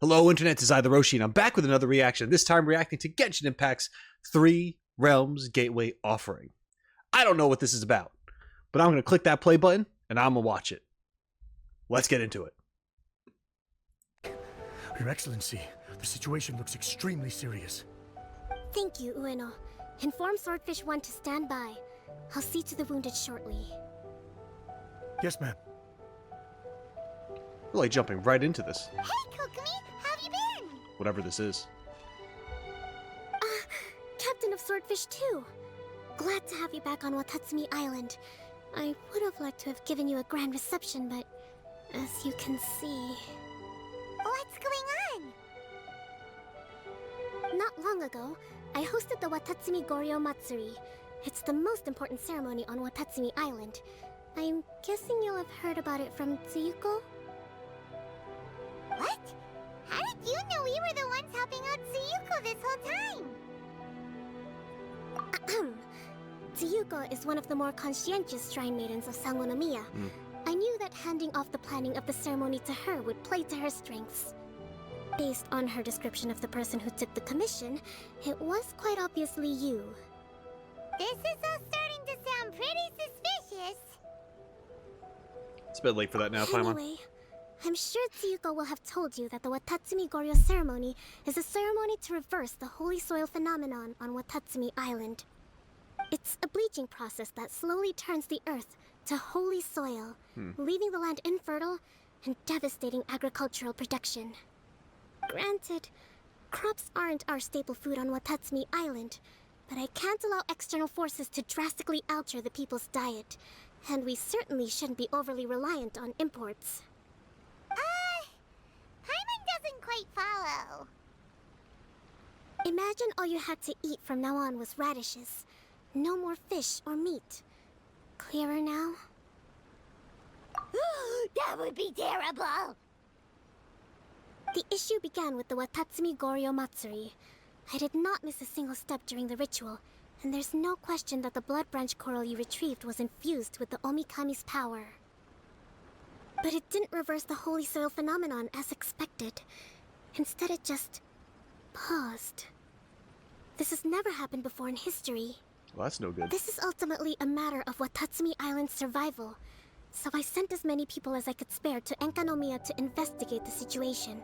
Hello, Internet. It's TheRoschi, and I'm back with another reaction. This time reacting to Genshin Impact's 3 Realms Gateway offering. I don't know what this is about, but I'm going to click that play button, and I'm going to watch it. Let's get into it. Your Excellency, the situation looks extremely serious. Thank you, Ueno. Inform Swordfish 1 to stand by. I'll see to the wounded shortly. Yes, ma'am. We're like jumping right into this. Hey, Kokomi! How have you been? Whatever this is. Captain of Swordfish 2. Glad to have you back on Watatsumi Island. I would have liked to have given you a grand reception, but as you can see... What's going on? Not long ago, I hosted the Watatsumi Goryo Matsuri. It's the most important ceremony on Watatsumi Island. I'm guessing you'll have heard about it from Tsuyuko? What? How did you know we were the ones helping out Tsuyuko this whole time? Tsuyuko is one of the more conscientious shrine maidens of enkanomiya. I knew that handing off the planning of the ceremony to her would play to her strengths. Based on her description of the person who took the commission, it was quite obviously you. This is all starting to sound pretty suspicious. It's a bit late for that now, Paimon. Anyway, I'm sure Tsuyuko will have told you that the Watatsumi Goryo ceremony is a ceremony to reverse the holy soil phenomenon on Watatsumi Island. It's a bleaching process that slowly turns the earth to holy soil, leaving the land infertile and devastating agricultural production. Granted, crops aren't our staple food on Watatsumi Island, but I can't allow external forces to drastically alter the people's diet, and we certainly shouldn't be overly reliant on imports. Paimon doesn't quite follow. Imagine all you had to eat from now on was radishes. No more fish or meat. Clearer now? That would be terrible! The issue began with the Watatsumi Goryo Matsuri. I did not miss a single step during the ritual, and there's no question that the blood branch coral you retrieved was infused with the Omikami's power. But it didn't reverse the holy soil phenomenon as expected. Instead, it just... paused. This has never happened before in history. Well, that's no good. This is ultimately a matter of Watatsumi Island's survival, so I sent as many people as I could spare to enkanomiya to investigate the situation.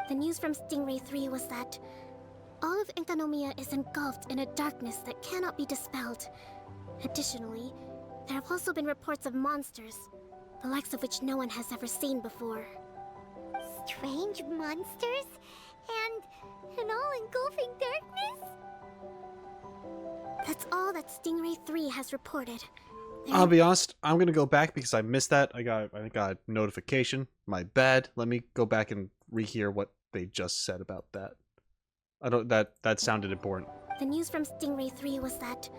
The news from Stingray 3 was that all of enkanomiya is engulfed in a darkness that cannot be dispelled. Additionally, there have also been reports of monsters, the likes of which no one has ever seen before. Strange monsters? And an all-engulfing darkness? That's all that Stingray 3 has reported. I'll be honest, I'm gonna go back because I missed that. I got a notification. My bad. Let me go back and rehear what they just said about that. That sounded important. The news from Stingray 3 was that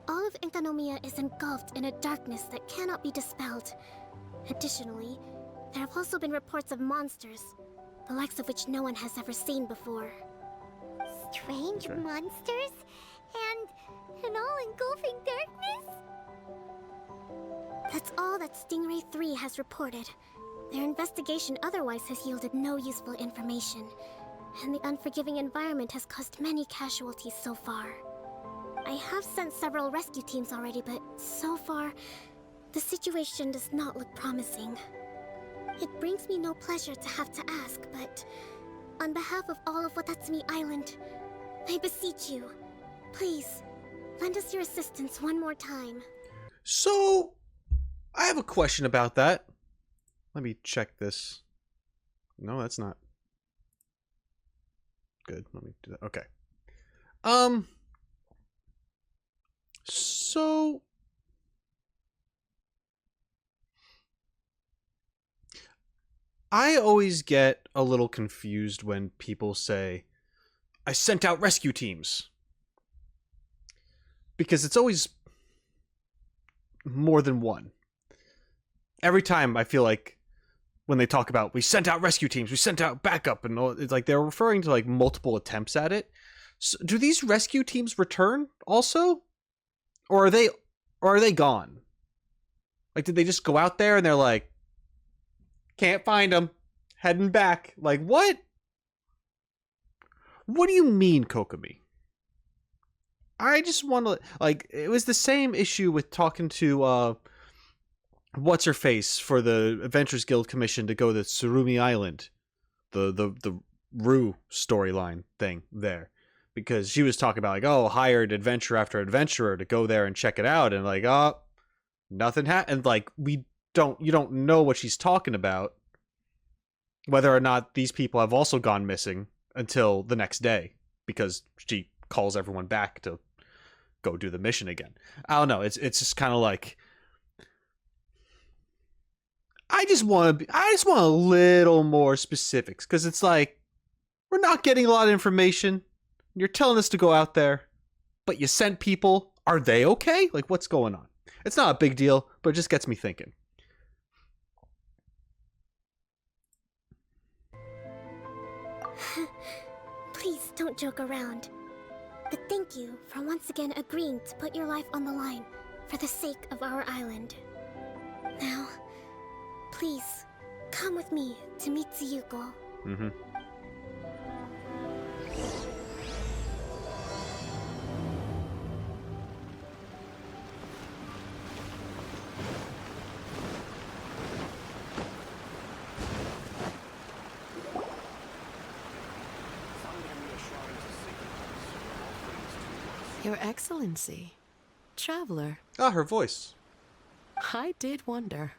all of enkanomiya is engulfed in a darkness that cannot be dispelled. Additionally, there have also been reports of monsters, the likes of which no one has ever seen before. Strange monsters? And an all-engulfing darkness? That's all that Stingray 3 has reported. Their investigation otherwise has yielded no useful information, and the unforgiving environment has caused many casualties so far. I have sent several rescue teams already, but so far, the situation does not look promising. It brings me no pleasure to have to ask, but on behalf of all of Watatsumi Island, I beseech you, please, lend us your assistance one more time. So, I have a question about that. Let me check this. No, that's not good. Let me do that. Okay. So I always get a little confused when people say, I sent out rescue teams. Because it's always more than one. Every time I feel like when they talk about, we sent out rescue teams, we sent out backup, and all, it's like they're referring to like multiple attempts at it. So do these rescue teams return also? Or are they gone? Like, did they just go out there and they're like, can't find them, heading back? Like, what? What do you mean, Kokomi? I just want to, like, it was the same issue with talking to, what's-her-face for the Adventurers Guild Commission to go to Tsurumi Island. The Rue storyline thing there. Because she was talking about, like, oh, hired adventurer after adventurer to go there and check it out, and like, oh, nothing happened. And like, you don't know what she's talking about, whether or not these people have also gone missing until the next day, because she calls everyone back to go do the mission again. I don't know. It's just kind of like, I just want a little more specifics, because it's like, we're not getting a lot of information. You're telling us to go out there, but you sent people. Are they okay? Like, what's going on? It's not a big deal, but it just gets me thinking. Please don't joke around. But thank you for once again agreeing to put your life on the line for the sake of our island. Now, please, come with me to meet Tsuyuko. Mm-hmm. Your Excellency, Traveler. Ah, her voice. I did wonder.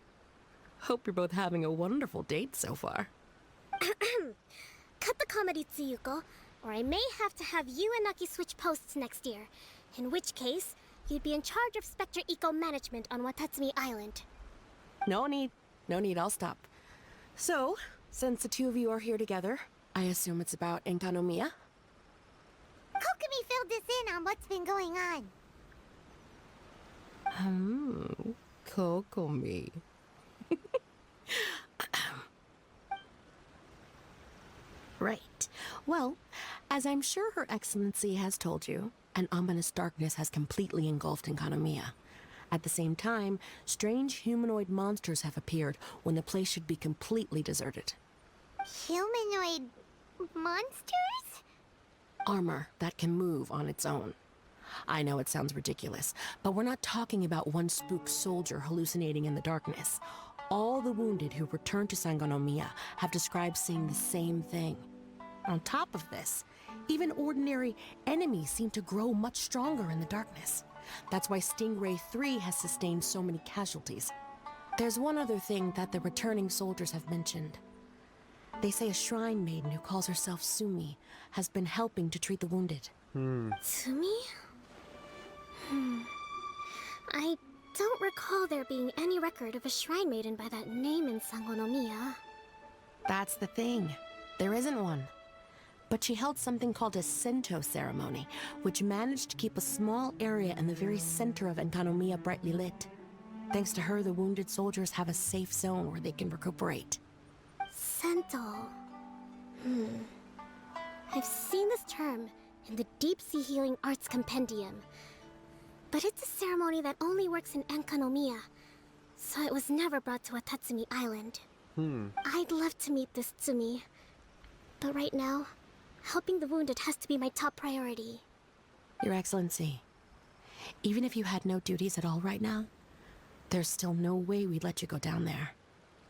Hope you're both having a wonderful date so far. Cut the comedy, Tsuyuko, or I may have to have you and Naki switch posts next year. In which case, you'd be in charge of Spectre Eco Management on Watatsumi Island. No need, I'll stop. So, since the two of you are here together, I assume it's about enkanomiya? Kokomi filled us in on what's been going on. Kokomi. Right. Well, as I'm sure Her Excellency has told you, an ominous darkness has completely engulfed enkanomiya. At the same time, strange humanoid monsters have appeared when the place should be completely deserted. Humanoid monsters? Armor that can move on its own. I know it sounds ridiculous, but we're not talking about one spooked soldier hallucinating in the darkness. All the wounded who returned to Sangonomiya have described seeing the same thing. On top of this, even ordinary enemies seem to grow much stronger in the darkness. That's why Stingray 3 has sustained so many casualties. There's one other thing that the returning soldiers have mentioned. They say a shrine maiden who calls herself Tsumi has been helping to treat the wounded. Tsumi? I don't recall there being any record of a shrine maiden by that name in Sangonomiya. That's the thing. There isn't one. But she held something called a Sento ceremony, which managed to keep a small area in the very center of enkanomiya brightly lit. Thanks to her, the wounded soldiers have a safe zone where they can recuperate. Sento. I've seen this term in the Deep Sea Healing Arts Compendium. But it's a ceremony that only works in enkanomiya, so it was never brought to Watatsumi Island. I'd love to meet this Tsumi, but right now, helping the wounded has to be my top priority. Your Excellency, even if you had no duties at all right now, there's still no way we'd let you go down there.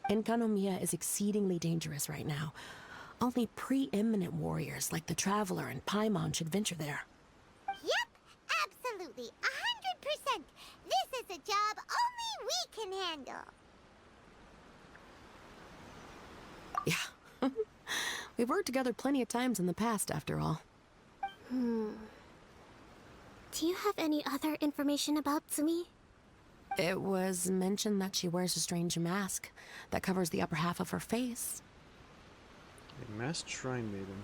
Enkanomiya is exceedingly dangerous right now. Only preeminent warriors like the Traveler and Paimon should venture there. Yep, absolutely, 100%. This is a job only we can handle. Yeah. We've worked together plenty of times in the past, after all. Do you have any other information about Tsumi? It was mentioned that she wears a strange mask that covers the upper half of her face. A masked shrine maiden.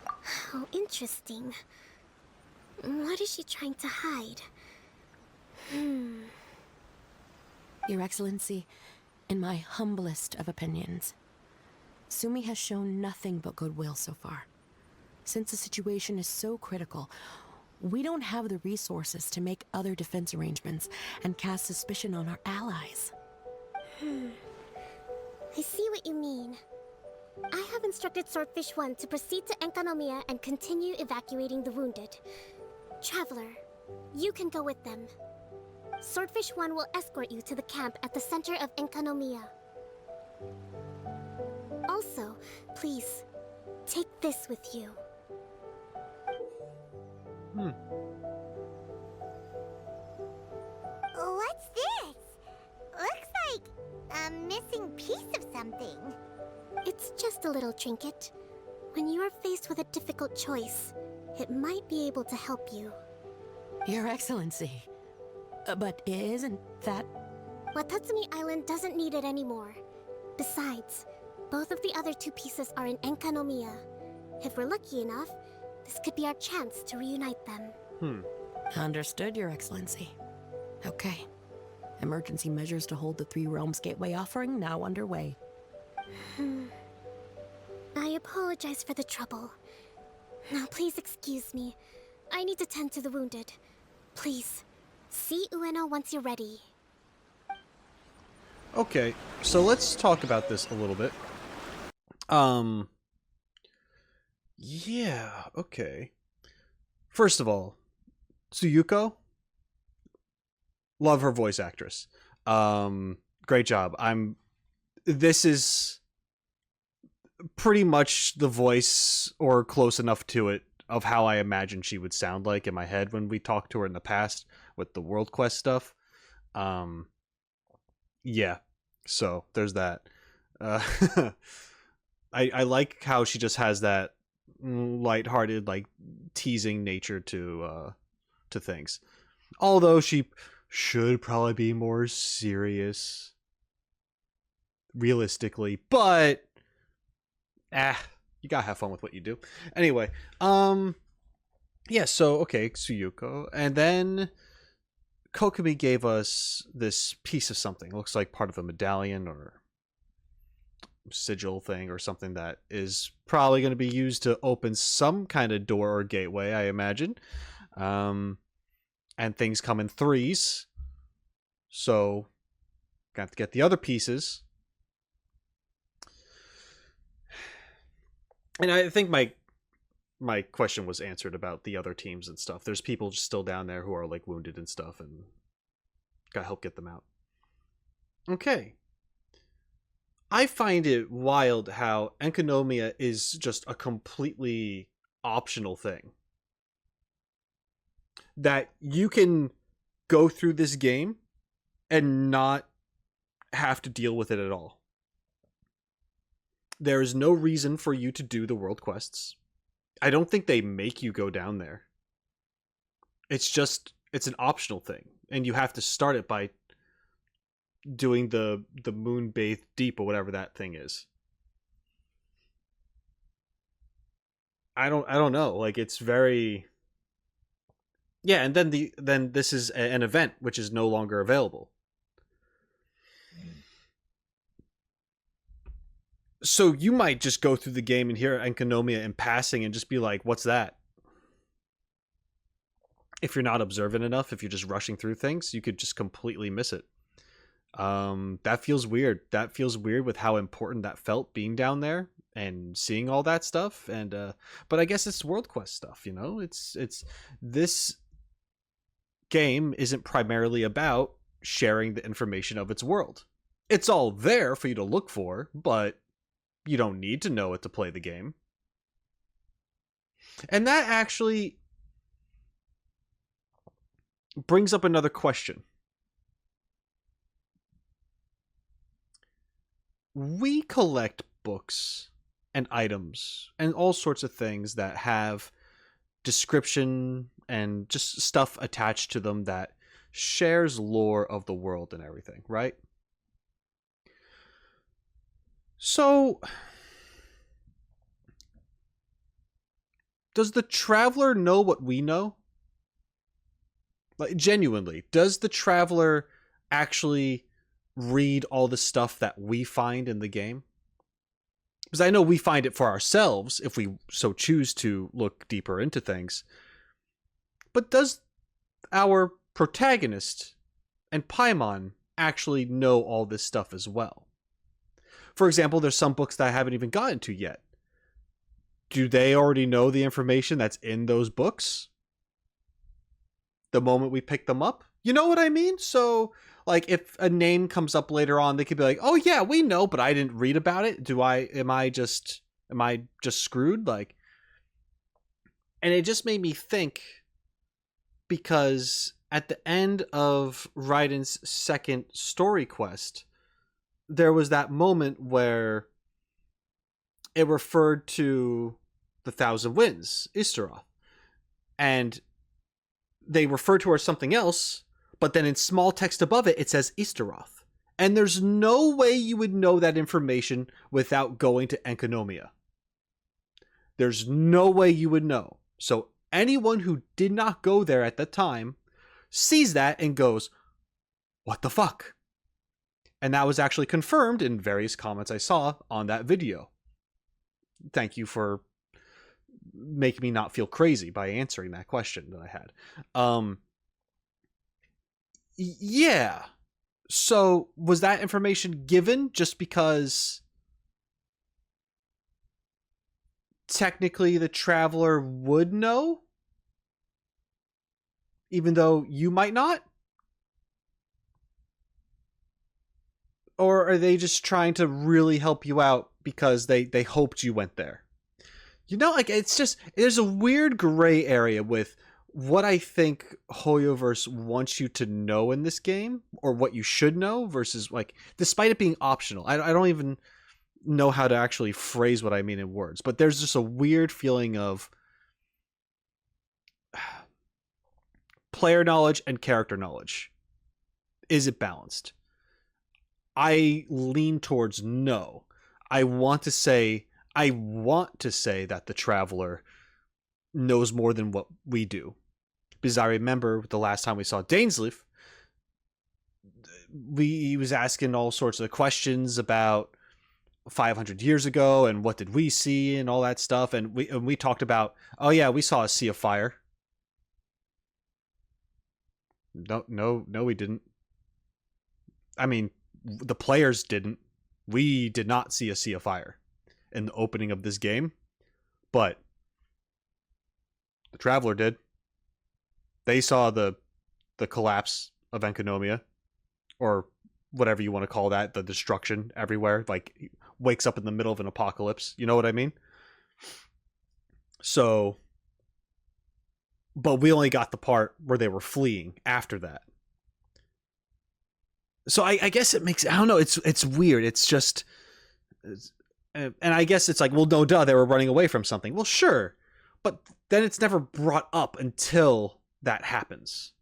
How interesting. What is she trying to hide? Your Excellency, in my humblest of opinions, Tsumi has shown nothing but goodwill so far. Since the situation is so critical, we don't have the resources to make other defense arrangements and cast suspicion on our allies. I see what you mean. I have instructed Swordfish 1 to proceed to Enkanomiya and continue evacuating the wounded. Traveler, you can go with them. Swordfish 1 will escort you to the camp at the center of Enkanomiya. Also, please, take this with you. What's this? Looks like a missing piece of something. It's just a little trinket. When you are faced with a difficult choice, it might be able to help you. Your Excellency. But isn't that... Watatsumi Island doesn't need it anymore. Besides, both of the other 2 pieces are in Enkanomiya. If we're lucky enough, this could be our chance to reunite them. Understood, Your Excellency. Okay. Emergency measures to hold the Three Realms Gateway offering now underway. I apologize for the trouble. Now please excuse me. I need to tend to the wounded. Please, see Ueno once you're ready. Okay, so let's talk about this a little bit. Yeah, okay. First of all, Tsuyuko, love her voice actress. Great job. This is pretty much the voice, or close enough to it, of how I imagine she would sound like in my head when we talked to her in the past with the World Quest stuff. Yeah, so there's that. I like how she just has that lighthearted, like, teasing nature to things. Although she should probably be more serious, realistically, but you gotta have fun with what you do. Anyway, yeah, so, okay, Tsuyuko. And then Kokumi gave us this piece of something. It looks like part of a medallion or sigil thing or something that is probably going to be used to open some kind of door or gateway, I imagine. And things come in 3s. So, got to get the other pieces. And I think my question was answered about the other teams and stuff. There's people still down there who are, like, wounded and stuff, and gotta help get them out. Okay. I find it wild how enkanomiya is just a completely optional thing. That you can go through this game and not have to deal with it at all. There is no reason for you to do the world quests. I don't think they make you go down there. It's an optional thing, and you have to start it by doing the Moonbathe Deep or whatever that thing is. I don't know. Like, it's very... Yeah, and then this is an event which is no longer available. So you might just go through the game and hear enkanomiya in passing and just be like, what's that? If you're not observant enough, if you're just rushing through things, you could just completely miss it. That feels weird. That feels weird with how important that felt, being down there and seeing all that stuff. And but I guess it's World Quest stuff, you know? It's this game isn't primarily about sharing the information of its world. It's all there for you to look for, but you don't need to know it to play the game. And that actually brings up another question. We collect books and items and all sorts of things that have description and just stuff attached to them that shares lore of the world and everything, right? So, does the traveler know what we know? Like, genuinely, does the traveler actually read all the stuff that we find in the game? Because I know we find it for ourselves if we so choose to look deeper into things. But does our protagonist and Paimon actually know all this stuff as well? For example, there's some books that I haven't even gotten to yet. Do they already know the information that's in those books the moment we pick them up? You know what I mean? So, like, if a name comes up later on, they could be like, "Oh yeah, we know, but I didn't read about it." Am I just screwed? Like, and it just made me think, because at the end of Raiden's second story quest, there was that moment where it referred to the Thousand Winds, Istaroth, and they refer to her as something else, but then in small text above it, it says Istaroth. And there's no way you would know that information without going to Enkanomiya. There's no way you would know. So anyone who did not go there at the time sees that and goes, what the fuck? And that was actually confirmed in various comments I saw on that video. Thank you for making me not feel crazy by answering that question that I had. Yeah. So was that information given just because technically the Traveler would know, even though you might not? Or are they just trying to really help you out because they hoped you went there? You know, like, it's just, there's a weird gray area with what I think Hoyoverse wants you to know in this game, or what you should know, versus, like, despite it being optional. I don't even know how to actually phrase what I mean in words, but there's just a weird feeling of player knowledge and character knowledge. Is it balanced? I lean towards no. I want to say that the Traveler knows more than what we do. Because I remember the last time we saw Dainsleif, he was asking all sorts of questions about 500 years ago and what did we see and all that stuff. And we talked about, oh yeah, we saw a sea of fire. No, we didn't. I mean, the players didn't. We did not see a sea of fire in the opening of this game, but the Traveler did. They saw the collapse of Enkanomiya, or whatever you want to call that, the destruction everywhere, like, wakes up in the middle of an apocalypse. You know what I mean? So, but we only got the part where they were fleeing after that. So I guess it makes, I don't know, it's weird. It's just, and I guess it's like, well, no, duh, they were running away from something. Well, sure, but then it's never brought up until that happens.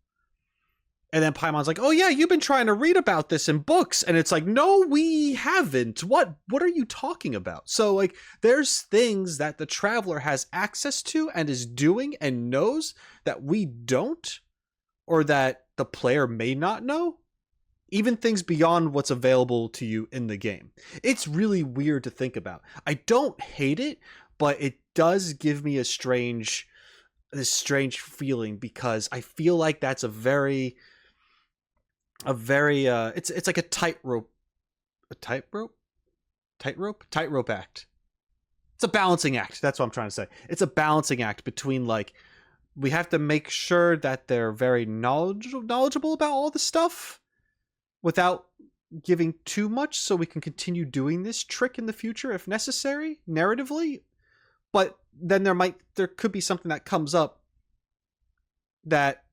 And then Paimon's like, oh yeah, you've been trying to read about this in books. And it's like, no, we haven't. What are you talking about? So, like, there's things that the Traveler has access to and is doing and knows that we don't, or that the player may not know. Even things beyond what's available to you in the game. It's really weird to think about. I don't hate it, but it does give me this strange feeling, because I feel like that's a very it's like a tightrope act. It's a balancing act. That's what I'm trying to say. It's a balancing act between, like, we have to make sure that they're very knowledgeable about all the stuff without giving too much, so we can continue doing this trick in the future if necessary, narratively. But then there could be something that comes up that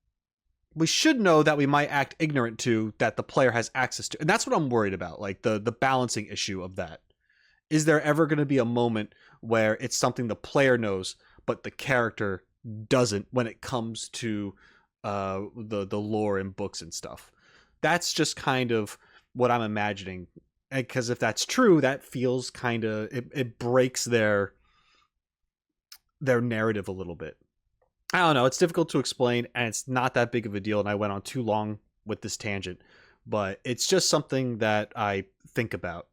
we should know that we might act ignorant to, that the player has access to. And that's what I'm worried about, like the balancing issue of that. Is there ever going to be a moment where it's something the player knows, but the character doesn't, when it comes to the lore and books and stuff? That's just kind of what I'm imagining. Because if that's true, that feels kind of, it breaks their narrative a little bit. I don't know. It's difficult to explain, and it's not that big of a deal, and I went on too long with this tangent. But it's just something that I think about,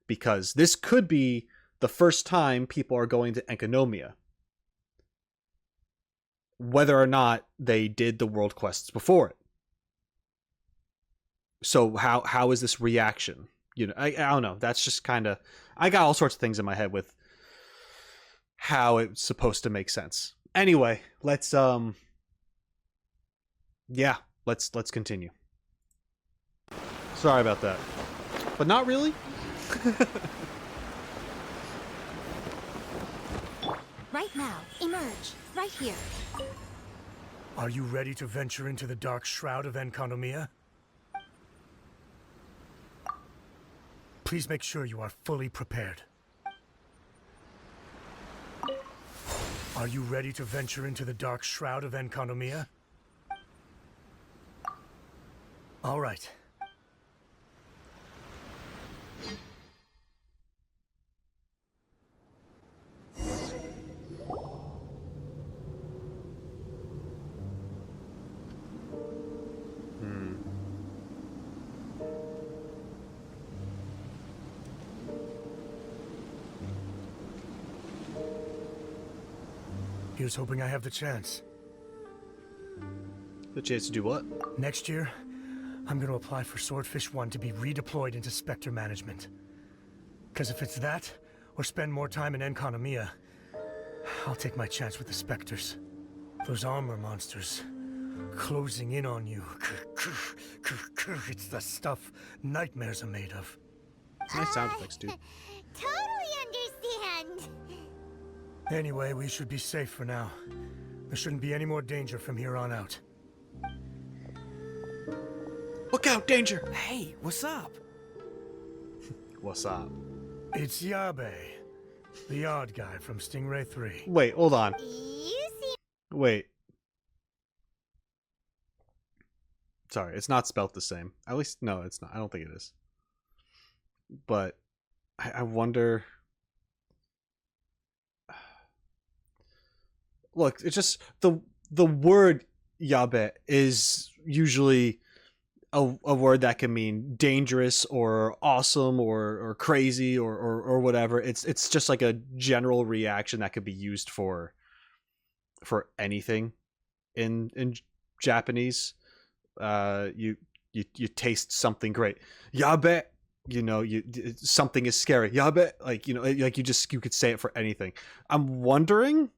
because this could be the first time people are going to Enkanomiya, whether or not they did the world quests before it. So how is this reaction? you know, I don't know. That's just kind of, I got all sorts of things in my head with how it's supposed to make sense. Anyway, let's yeah, let's continue. Sorry about that, but not really. Right now, emerge. Right here. Are you ready to venture into the dark shroud of enkanomiya? Please make sure you are fully prepared. Are you ready to venture into the dark shroud of enkanomiya? All right. Here's hoping I have the chance. The chance to do what? Next year, I'm going to apply for Swordfish 1 to be redeployed into Spectre management. Because if it's that, or spend more time in enkanomiya, I'll take my chance with the Spectres. Those armor monsters, closing in on you. It's the stuff nightmares are made of. Nice sound effects, dude. Totally understand. Anyway, we should be safe for now. There shouldn't be any more danger from here on out. Look out, danger! Hey, what's up? What's up? It's Yabe, the odd guy from Stingray 3. Wait, hold on. You seem Wait. Sorry, it's not spelt the same. At least, no, it's not. I don't think it is. But I wonder. Look, it's just the word yabe is usually a word that can mean dangerous or awesome or crazy or whatever. It's just like a general reaction that could be used for anything in Japanese. You taste something great. Yabe, you know, something is scary. Yabe, like, you know, like you could say it for anything. I'm wondering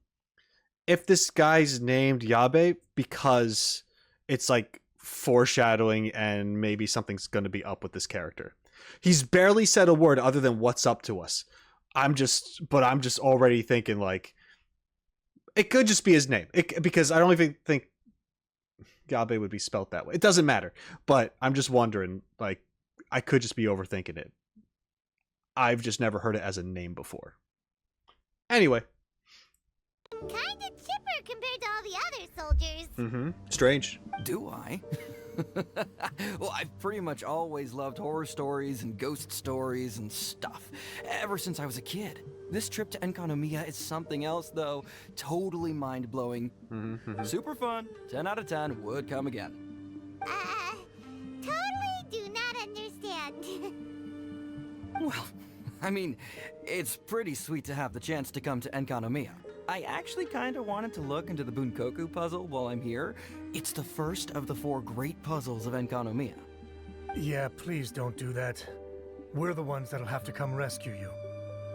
if this guy's named Yabe because it's like foreshadowing and maybe something's going to be up with this character. He's barely said a word other than what's up to us. I'm just already thinking like it could just be his name because I don't even think Yabe would be spelt that way. It doesn't matter, but I'm just wondering, like, I could just be overthinking it. I've just never heard it as a name before. Anyway. kind of chipper compared to all the other soldiers. Mm-hmm. Strange. Do I? Well, I've pretty much always loved horror stories and ghost stories and stuff, ever since I was a kid. This trip to enkanomiya is something else, though. Totally mind-blowing. Mm-hmm. Super fun. 10 out of 10 would come again. Totally do not understand. Well, I mean, it's pretty sweet to have the chance to come to enkanomiya. I actually kind of wanted to look into the Bunkoku puzzle while I'm here. It's the first of the 4 great puzzles of enkanomiya. Yeah, please don't do that. We're the ones that'll have to come rescue you.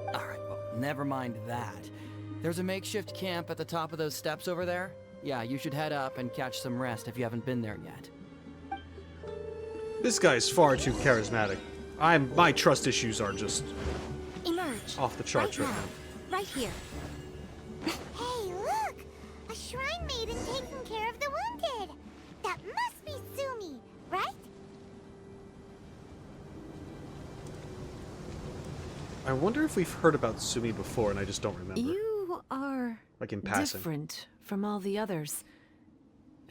Alright, well, never mind that. There's a makeshift camp at the top of those steps over there. Yeah, you should head up and catch some rest if you haven't been there yet. This guy's far too charismatic. My trust issues are just Emerge. off the charts right right now. now. Right here. Hey, look! A shrine maiden taking care of the wounded. That must be Tsumi, right? I wonder if we've heard about Tsumi before and I just don't remember. You are Like in passing. different from all the others.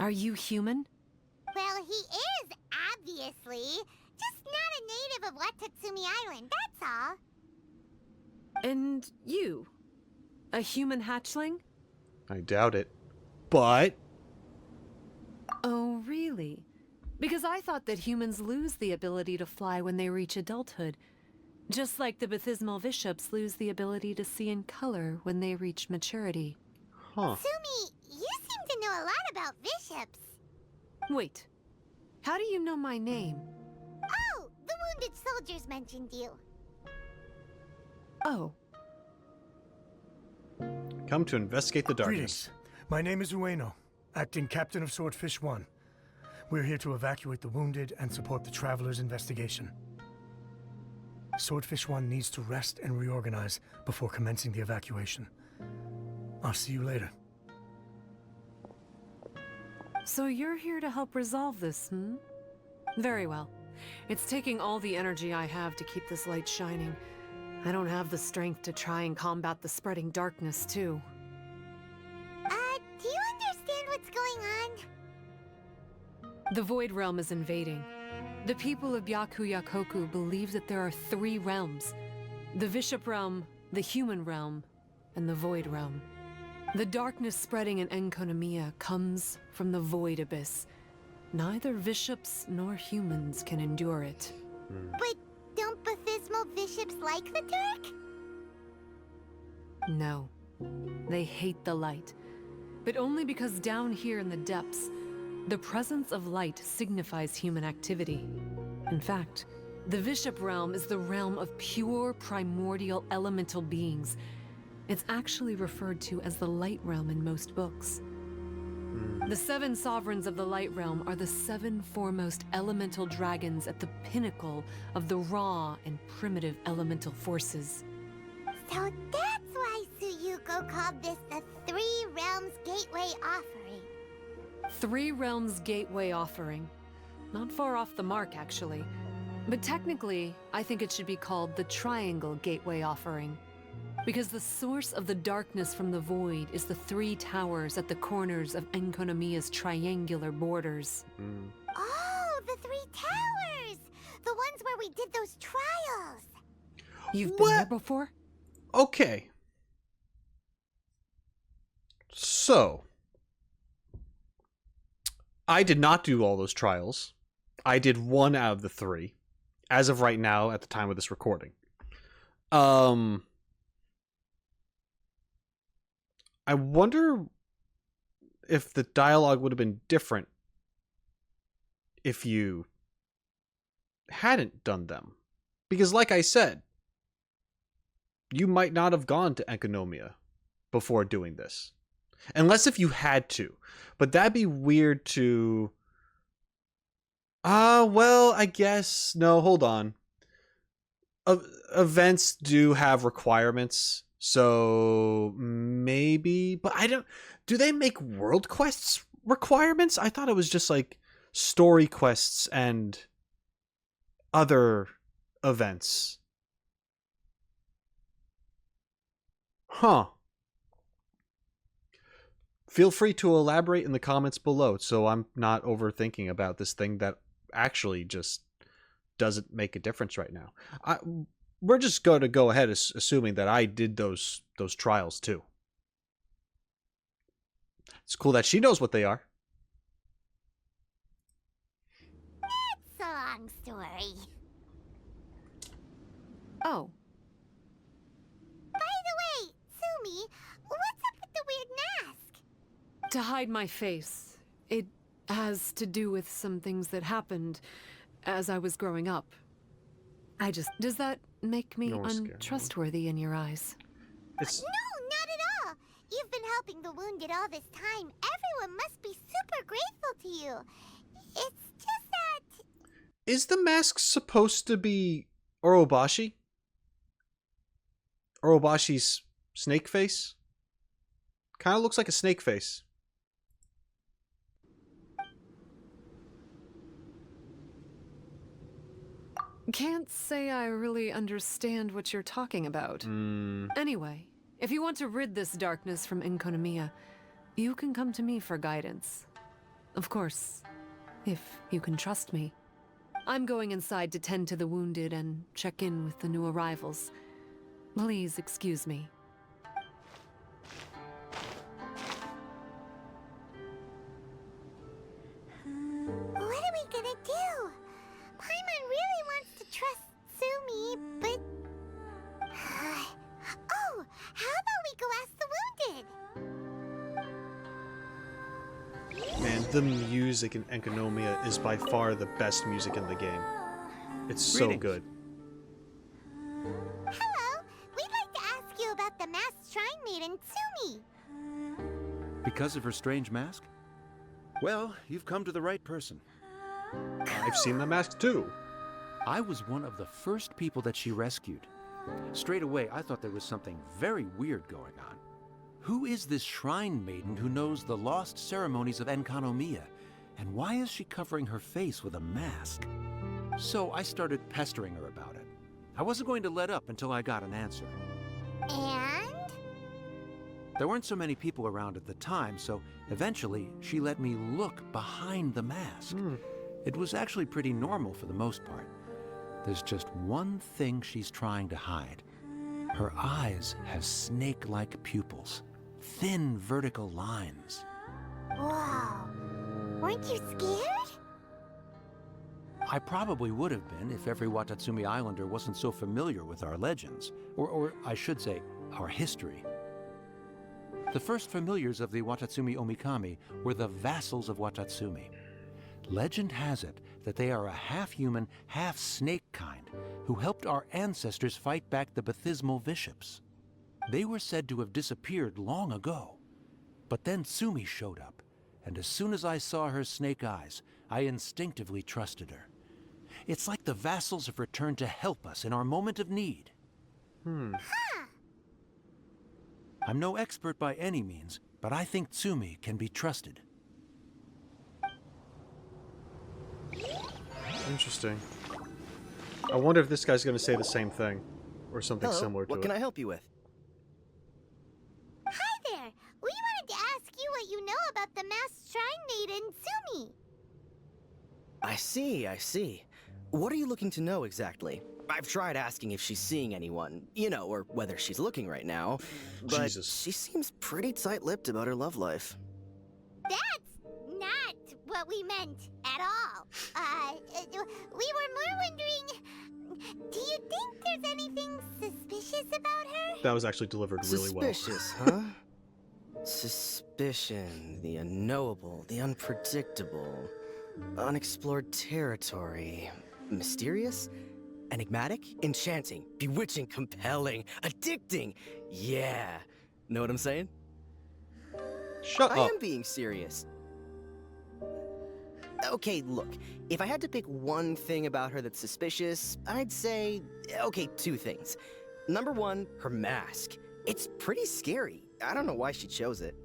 Are you human? Well, he is, obviously. Just not a native of Watatsumi Island, that's all. And you? A human hatchling? I doubt it. But Oh, really? Because I thought that humans lose the ability to fly when they reach adulthood. Just like the baptismal bishops lose the ability to see in color when they reach maturity. huh. Tsumi, you seem to know a lot about bishops. Wait. How do you know my name? Oh, the wounded soldiers mentioned you. Oh, Come to investigate the darkness. Greetings. My name is Ueno, acting captain of Swordfish 1. We're here to evacuate the wounded and support the traveler's investigation. Swordfish 1 needs to rest and reorganize before commencing the evacuation. I'll see you later. so you're here to help resolve this, hmm? Very well. It's taking all the energy I have to keep this light shining. I don't have the strength to try and combat the spreading darkness, too. Do you understand what's going on? The Void Realm is invading. The people of Byakuyakoku believe that there are 3 realms. The Bishop Realm, the Human Realm, and the Void Realm. The darkness spreading in enkanomiya comes from the Void Abyss. Neither bishops nor humans can endure it. But don't Bathismal bishops like the dark? No. They hate the light. But only because down here in the depths, the presence of light signifies human activity. In fact, the Bishop Realm is the realm of pure, primordial, elemental beings. It's actually referred to as the Light Realm in most books. The 7 sovereigns of the Light Realm are the 7 foremost elemental dragons at the pinnacle of the raw and primitive elemental forces. So that's why Suyuko called this the 3 Realms Gateway Offering. 3 Realms Gateway Offering. Not far off the mark, actually. But technically, I think it should be called the Triangle Gateway Offering. Because the source of the darkness from the void is the 3 towers at the corners of enkanomiya's triangular borders. Oh, the 3 towers! The ones where we did those trials! You've been there before? Okay. So, I did not do all those trials. I did 1 out of the 3, as of right now, at the time of this recording. I wonder if the dialogue would have been different if you hadn't done them. Because like I said, you might not have gone to enkanomiya before doing this. Unless if you had to. But that'd be weird to... well, I guess... No, hold on. Events do have requirements, so maybe... But I don't... Do they make world quests requirements? I thought it was just like story quests and other events. Huh. Feel free to elaborate in the comments below so I'm not overthinking about this thing that actually just doesn't make a difference right now. We're just going to go ahead assuming that I did those trials too. It's cool that she knows what they are. That's a long story. Oh. By the way, Tsumi, what's up with the weird mask? To hide my face. It has to do with some things that happened as I was growing up. Does that make me untrustworthy in your eyes? It's... No, not at all. You've been helping the wounded all this time. Everyone must be super grateful to you. It's just that... Is the mask supposed to be Orobashi? Orobashi's snake face? Kind of looks like a snake face. Can't say I really understand what you're talking about. Anyway, if you want to rid this darkness from enkanomiya, you can come to me for guidance. Of course, if you can trust me. I'm going inside to tend to the wounded and check in with the new arrivals. Please excuse me. What are we gonna do? Paimon really wants to trust Tsumi, but... Oh, how about we go ask the wounded? Man, the music in enkanomiya is by far the best music in the game. It's so Greetings. good. Hello, we'd like to ask you about the masked shrine maiden, Tsumi. Because of her strange mask? Well, you've come to the right person. I've seen the mask too. I was one of the first people that she rescued. Straight away, I thought there was something very weird going on. Who is this shrine maiden who knows the lost ceremonies of enkanomiya? And why is she covering her face with a mask? So I started pestering her about it. I wasn't going to let up until I got an answer. And? There weren't so many people around at the time, so eventually she let me look behind the mask. It was actually pretty normal for the most part. There's just one thing she's trying to hide. Her eyes have snake-like pupils, thin vertical lines. Whoa. Weren't you scared? I probably would have been if every Watatsumi Islander wasn't so familiar with our legends, or I should say, our history. The first familiars of the Watatsumi Omikami were the vassals of Watatsumi. Legend has it that they are a half-human, half-snake kind who helped our ancestors fight back the Bathismal Bishops. They were said to have disappeared long ago. But then Tsumi showed up, and as soon as I saw her snake eyes, I instinctively trusted her. It's like the vassals have returned to help us in our moment of need. I'm no expert by any means, but I think Tsumi can be trusted. Interesting. I wonder if this guy's going to say the same thing, or something Hello, similar to what it. can I help you with? Hi there. We wanted to ask you what you know about the masked shrine maiden, Tsumi. I see. What are you looking to know exactly? I've tried asking if she's seeing anyone, or whether she's looking right now, but Jesus. she seems pretty tight-lipped about her love life. That's not what we meant at all. We were more wondering, do you think there's anything suspicious about her? That was actually delivered really well. Suspicious, huh? Suspicion, the unknowable, the unpredictable, unexplored territory, mysterious? Enigmatic, enchanting, bewitching, compelling, addicting. Yeah. Know what I'm saying? Shut I up. am being serious. Okay, look. If I had to pick one thing about her that's suspicious, I'd say, okay, two things. Number one, her mask. It's pretty scary. I don't know why she chose it.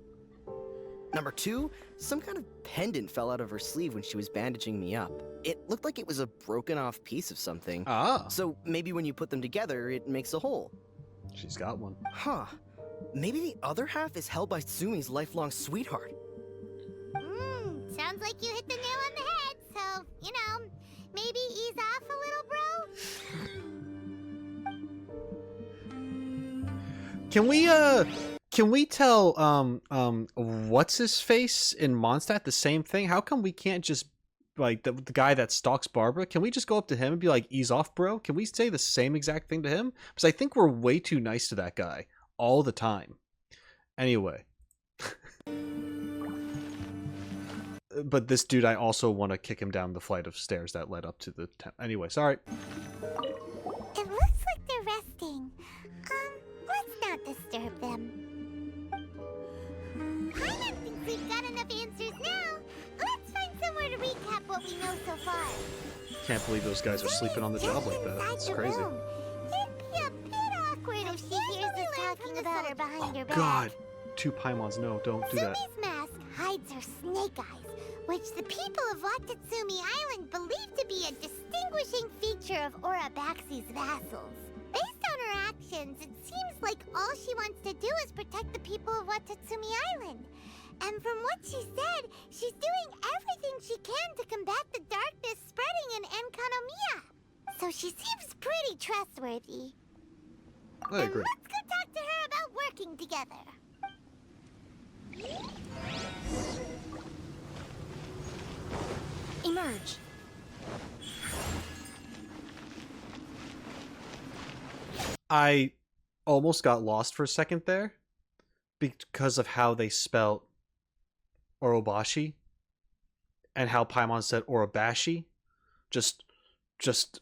Number two, some kind of pendant fell out of her sleeve when she was bandaging me up. It looked like it was a broken off piece of something. Ah, So maybe when you put them together, it makes a whole. she's got one. Huh. Maybe the other half is held by Tsumi's lifelong sweetheart. Sounds like you hit the nail on the head, so, maybe ease off a little, bro? Can we tell what's his face in Mondstadt the same thing? How come we can't just like the guy that stalks Barbara? Can we just go up to him and be like, "Ease off, bro"? Can we say the same exact thing to him? Because I think we're way too nice to that guy all the time. Anyway. But this dude, I also want to kick him down the flight of stairs that led up to the anyway, sorry. It looks like they're resting. Let's not disturb them. Paimon thinks we've got enough answers now. Let's find somewhere to recap what we know so far. Can't believe those guys are sleeping on the job like that. It's crazy. It'd be a bit awkward if she hears us talking about her behind her back. God, two Paimons, no, don't do that. Tsumi's mask hides her snake eyes, which the people of Watatsumi Island believe to be a distinguishing feature of Orabaxi's vassals. Based on her actions, it seems like all she wants to do is protect the people of Watatsumi Island. And from what she said, she's doing everything she can to combat the darkness spreading in enkanomiya. So she seems pretty trustworthy. I And agree. let's go talk to her about working together. Emerge. I almost got lost for a second there because of how they spelt Orobashi and how Paimon said Orobashi. Just just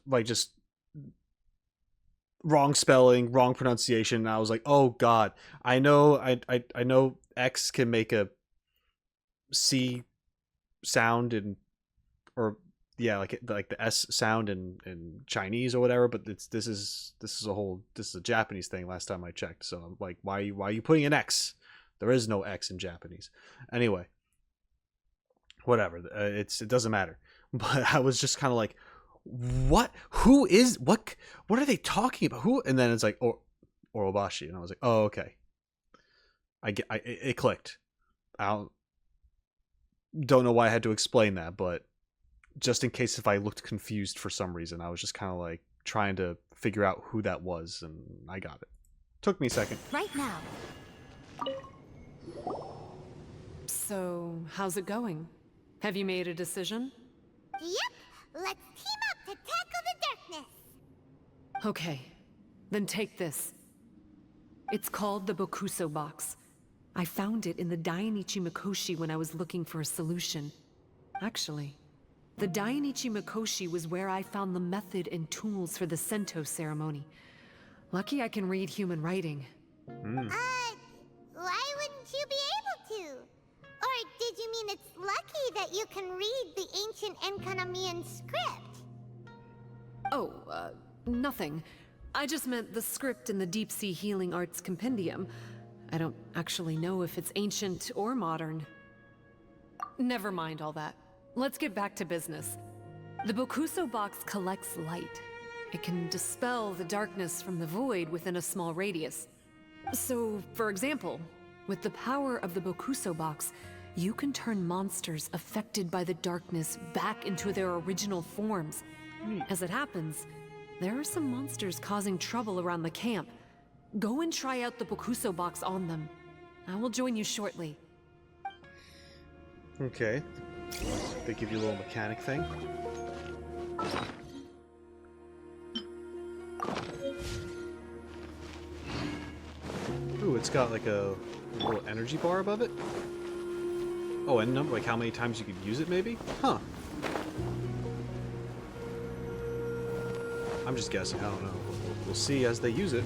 wrong spelling, wrong pronunciation. And I was like, oh god, I know X can make a C sound in, or yeah, like the S sound in Chinese or whatever, but this is a Japanese thing last time I checked. So I'm like, why are you putting an X? There is no X in Japanese. Anyway, whatever. It doesn't matter. But I was just kind of like, what are they talking about? Who? And then it's like Orobashi, and I was like, oh, okay. It clicked. I don't know why I had to explain that, but just in case if I looked confused for some reason, I was just kind of like trying to figure out who that was, and I got it. Took me a second. Right now. So, how's it going? Have you made a decision? Yep, let's team up to tackle the darkness. Okay, then take this. It's called the Bokuso Box. I found it in the Dainichi Mikoshi when I was looking for a solution. Actually, the Dainichi Mikoshi was where I found the method and tools for the Sento ceremony. Lucky I can read human writing. Why wouldn't you be able to? Or did you mean it's lucky that you can read the ancient enkanomiyan script? Oh, nothing. I just meant the script in the Deep Sea Healing Arts Compendium. I don't actually know if it's ancient or modern. Never mind all that. Let's get back to business. The Bokuso Box collects light. It can dispel the darkness from the void within a small radius. So, for example, with the power of the Bokuso Box, you can turn monsters affected by the darkness back into their original forms. As it happens, there are some monsters causing trouble around the camp. Go and try out the Bokuso Box on them. I will join you shortly. Okay. They give you a little mechanic thing. Ooh, it's got like a little energy bar above it. Oh, and number, like how many times you could use it, maybe? Huh. I'm just guessing. I don't know. We'll see as they use it.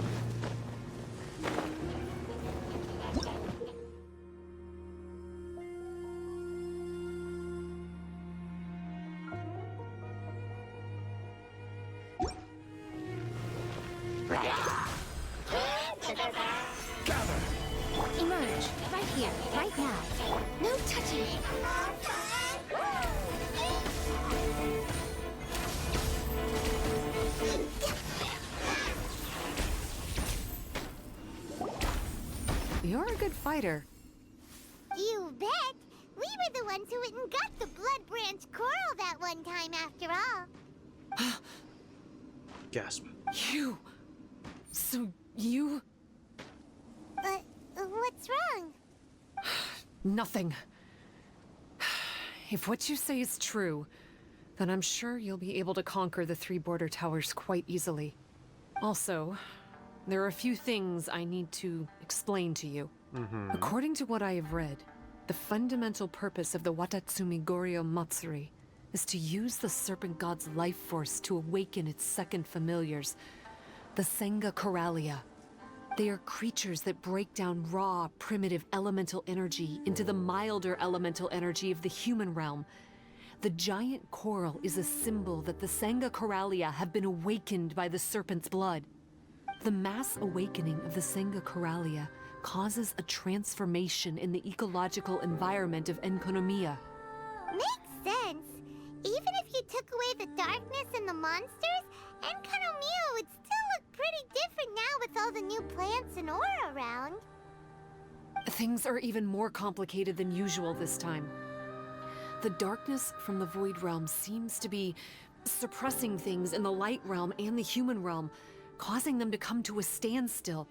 Emerge, right here, right now. No touching. You're a good fighter. You bet! We were the ones who went and got the Blood Branch Coral that one time after all. Gasp. You... So you... What's wrong? Nothing. If what you say is true, then I'm sure you'll be able to conquer the 3 border towers quite easily. Also, there are a few things I need to explain to you. According to what I have read, the fundamental purpose of the Watatsumi Goryo Matsuri is to use the Serpent God's life force to awaken its second familiars, the Senga Coralia. They are creatures that break down raw, primitive elemental energy into the milder elemental energy of the human realm. The giant coral is a symbol that the Senga Coralia have been awakened by the serpent's blood. The mass awakening of the Senga Coralia causes a transformation in the ecological environment of enkanomiya. Makes sense. Even if you took away the darkness and the monsters, enkanomiya would still look pretty different now with all the new plants and aura around. Things are even more complicated than usual this time. The darkness from the Void Realm seems to be suppressing things in the Light Realm and the human realm, causing them to come to a standstill.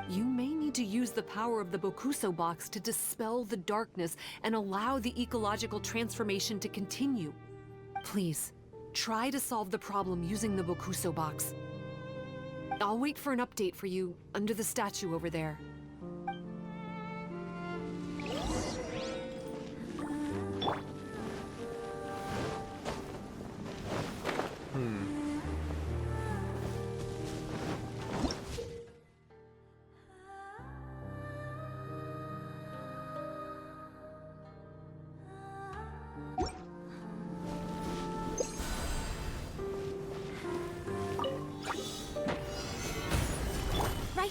You may need to use the power of the Bokuso Box to dispel the darkness and allow the ecological transformation to continue. Please, try to solve the problem using the Bokuso Box. I'll wait for an update for you under the statue over there.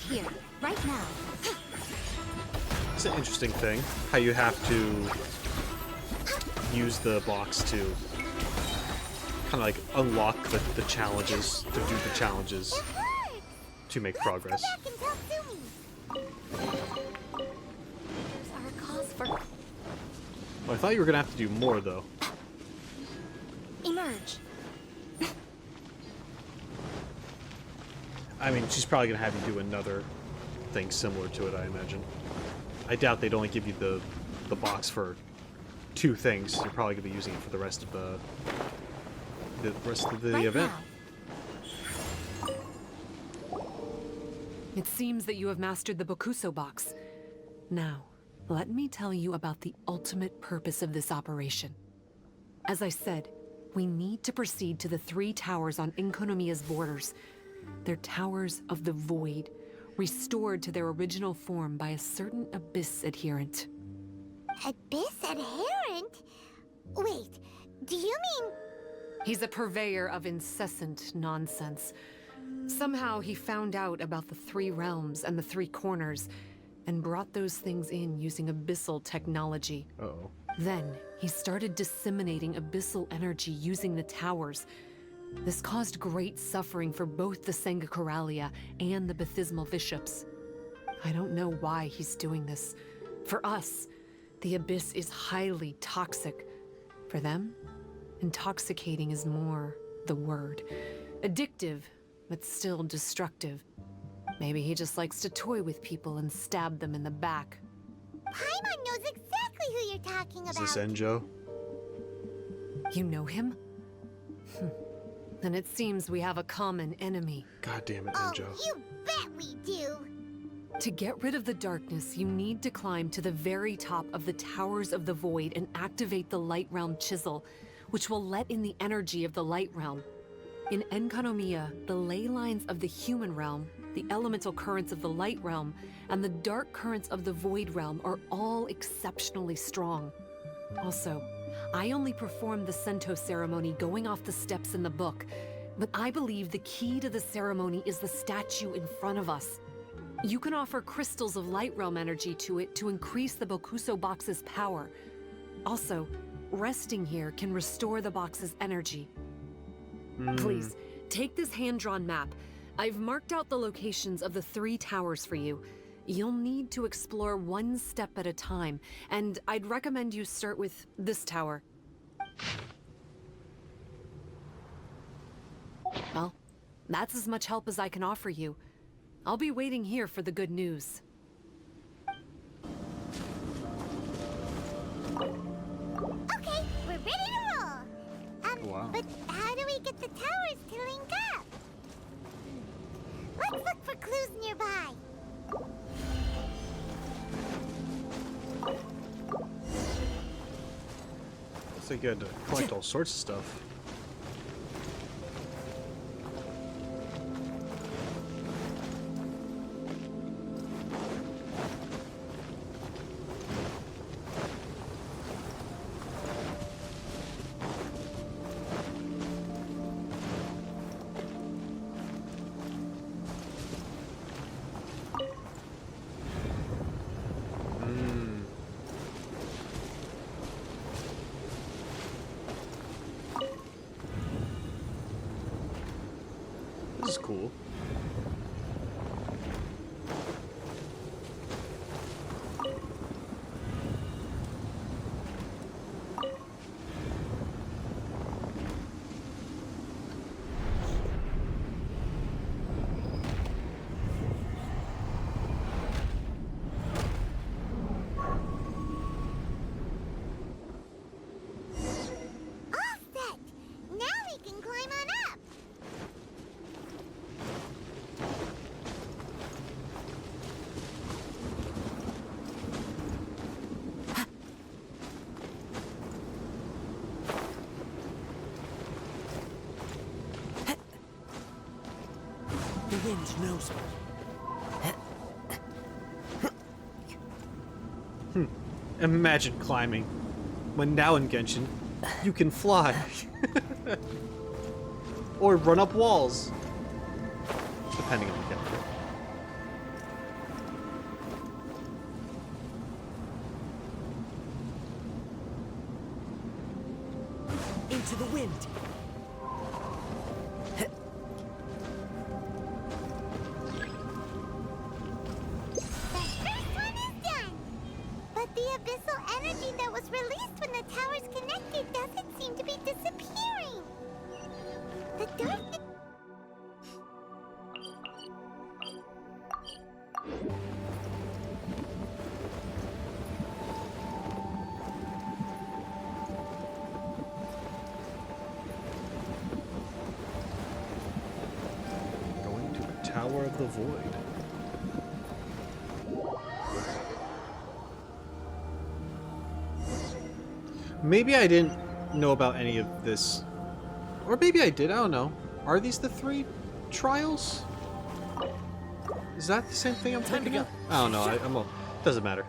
here, right now. It's an interesting thing, how you have to use the box to kind of like unlock the challenges, to do the challenges to make progress. Let's go back and tell Tsumi. There's our cause for... Well, I thought you were gonna have to do more though. Emerge. I mean, she's probably gonna have you do another thing similar to it, I imagine. I doubt they'd only give you the box for 2 things. You're probably gonna be using it for the rest of the Right event. now. It seems that you have mastered the Bokuso Box. Now, let me tell you about the ultimate purpose of this operation. As I said, we need to proceed to the 3 towers on enkanomiya's borders. They're towers of the void, restored to their original form by a certain abyss adherent. Abyss adherent? Wait, do you mean... He's a purveyor of incessant nonsense. Somehow he found out about the 3 realms and the 3 corners, and brought those things in using abyssal technology. Uh-oh. Then, he started disseminating abyssal energy using the towers. This caused great suffering for both the Sangakaralia and the Bathismal Bishops. I don't know why he's doing this. For us, the abyss is highly toxic. For them, intoxicating is more the word. Addictive, but still destructive. Maybe he just likes to toy with people and stab them in the back. Paimon knows exactly who you're talking Is about. this Enjo? You know him? Then it seems we have a common enemy. God damn it, Oh, Enjo. you bet we do. To get rid of the darkness, you need to climb to the very top of the Towers of the Void and activate the Light Realm Chisel, which will let in the energy of the Light Realm. In enkanomiya, the ley lines of the human realm, the elemental currents of the Light Realm, and the dark currents of the Void Realm are all exceptionally strong. Also, I only performed the Sento ceremony going off the steps in the book, but I believe the key to the ceremony is the statue in front of us. You can offer crystals of Light Realm energy to it to increase the Bokuso Box's power. Also, resting here can restore the box's energy. Please, take this hand-drawn map. I've marked out the locations of the 3 towers for you. You'll need to explore one step at a time, and I'd recommend you start with this tower. Well, that's as much help as I can offer you. I'll be waiting here for the good news. Okay, we're ready to roll. Wow. But how do we get the towers to link up? Let's look for clues nearby. Looks like you had to collect all sorts of stuff. This is cool. All set. Now we can climb on up. The wind knows me. Imagine climbing. When now in Genshin, you can fly. Or run up walls. Depending on the character. into the wind. The first one is done! But the abyssal energy that was released when the towers connected doesn't seem to be disappearing. The darkness... Going to the Tower of the Void. Maybe I didn't know about any of this. Or maybe I did, I don't know. Are these the 3 trials? Is that the same thing I'm thinking of? I don't know, doesn't matter.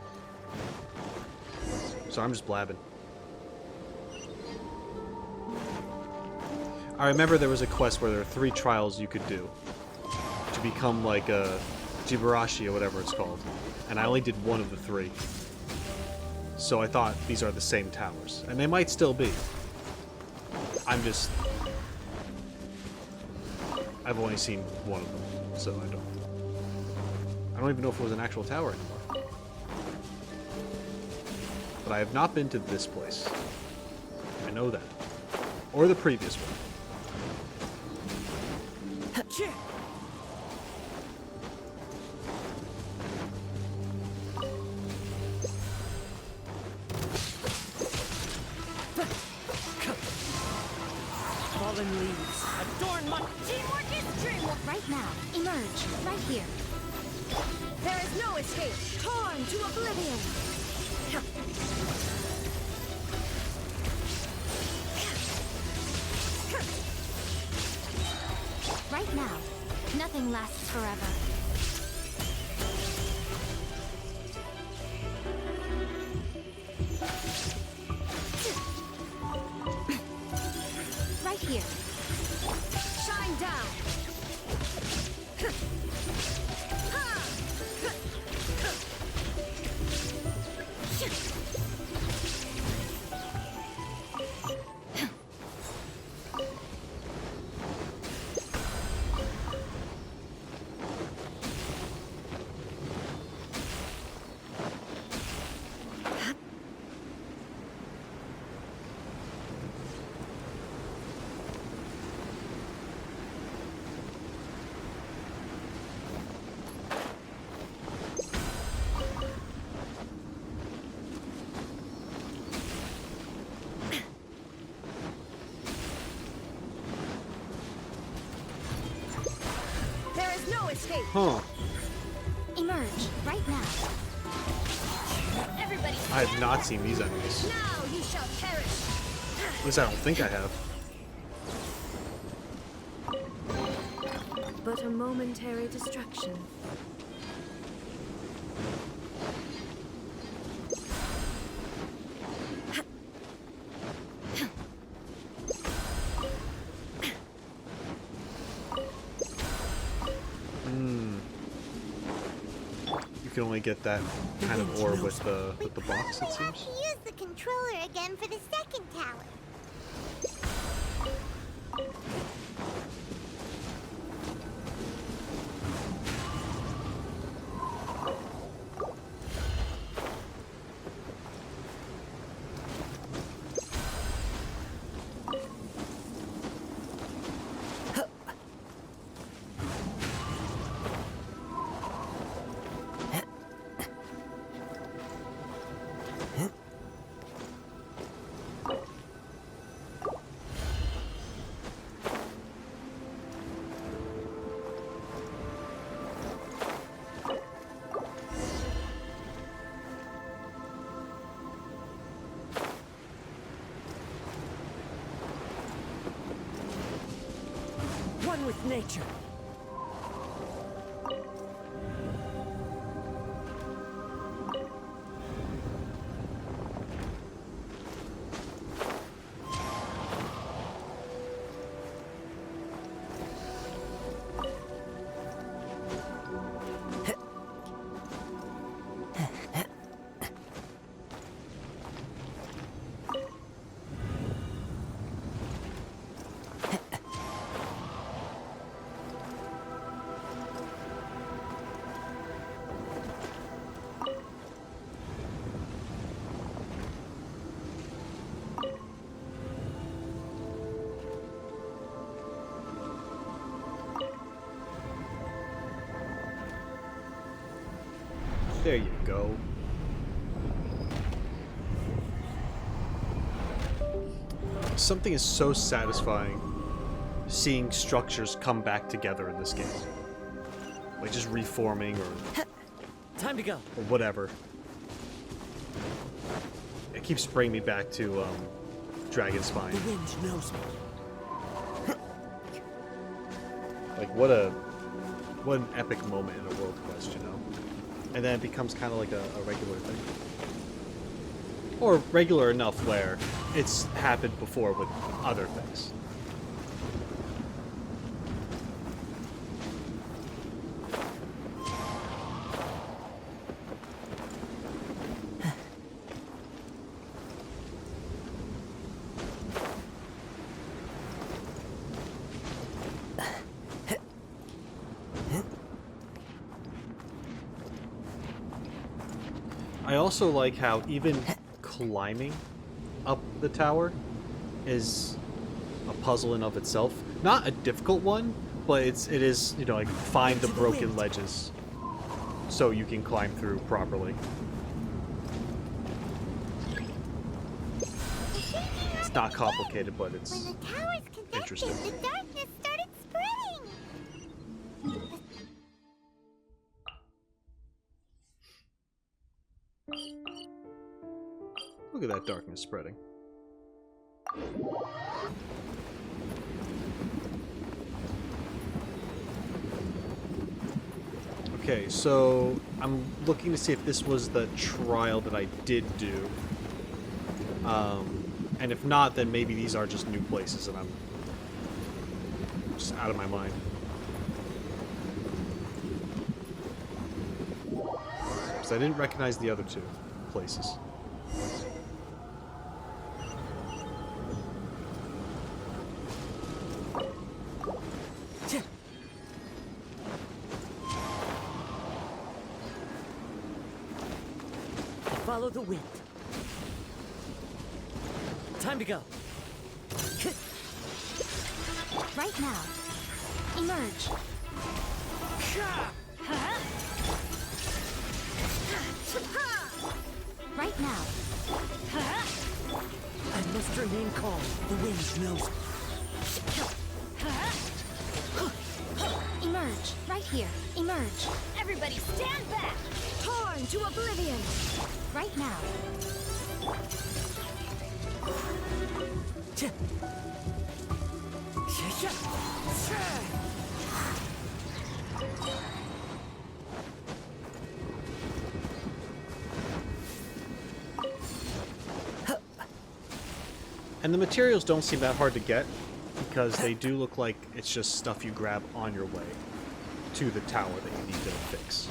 So I'm just blabbing. I remember there was a quest where there were 3 trials you could do to become like a TheRoschi or whatever it's called, and I only did 1 of the 3. So I thought these are the same towers, and they might still be. I've only seen 1 of them, so I don't even know if it was an actual tower anymore. But I have not been to this place. I know that. Or the previous one. Fallen leaves adorn my... Teamwork is dreamwork. Right now, emerge. Right here. There is no escape. Torn to oblivion. Right now, nothing lasts forever. Right here. Shine down. There is no escape. Huh. Emerge right now. Everybody, I have not seen these enemies. now you shall perish. At least I don't think I have. But a momentary distraction. You can only get that kind of ore with the box, it We have seems. to use the controller again for the second tower. One with nature. There you go. Something is so satisfying seeing structures come back together in this game. Like just reforming or... Time to go. Or whatever. It keeps bringing me back to, Dragon Spine. The wind knows me. Like, what an epic moment in a world quest, you know? And then it becomes kind of like a regular thing. Or regular enough where it's happened before with other things. I also like how even climbing up the tower is a puzzle in of itself. Not a difficult one, but it is, you know, like find the broken ledges so you can climb through properly. It's not complicated, but it's When the towers connected, interesting. the darkness started spreading. Look at that darkness spreading. Okay, so I'm looking to see if this was the trial that I did do. And if not, then maybe these are just new places and I'm just out of my mind. Because I didn't recognize the other two places. Follow the wind. Time to go. Right now. Emerge. Right now. I must remain calm. The wind knows. Emerge. Right here. Emerge. Everybody stand back. Torn to oblivion. Right now. And the materials don't seem that hard to get, because they do look like it's just stuff you grab on your way to the tower that you need to fix.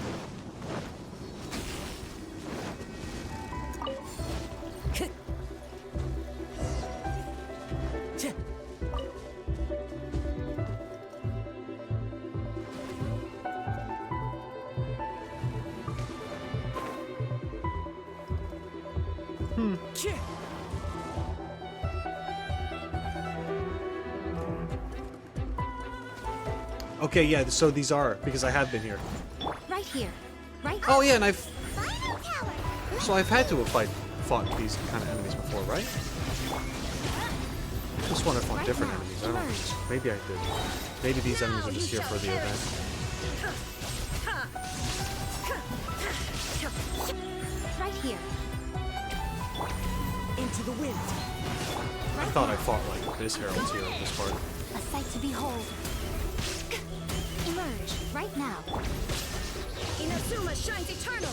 Okay, yeah, so these are, because I have been here. Right here. Right. Oh yeah, and Final tower. so I've had to have fought these kind of enemies before, right? I just want to fight different enemies. I don't know. Maybe I did. Maybe these enemies are just here for the event. Right here. Into the wind. I thought I fought like this herald's here at this part. A sight to behold. Emerge. Right now. Inazuma shines eternal.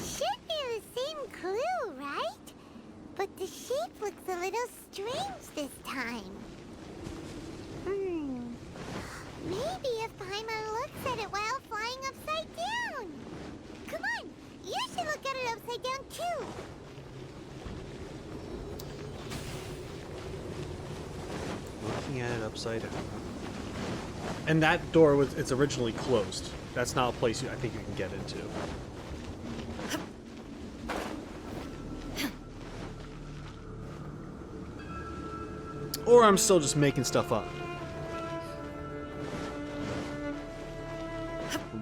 Should be the same clue, right? But the shape looks a little strange this time. Maybe if Paimon looks at it while flying upside down. Come on, you should look at it upside down too. looking at it upside down. And that door was, it's originally closed. That's not a place I think you can get into. Or I'm still just making stuff up.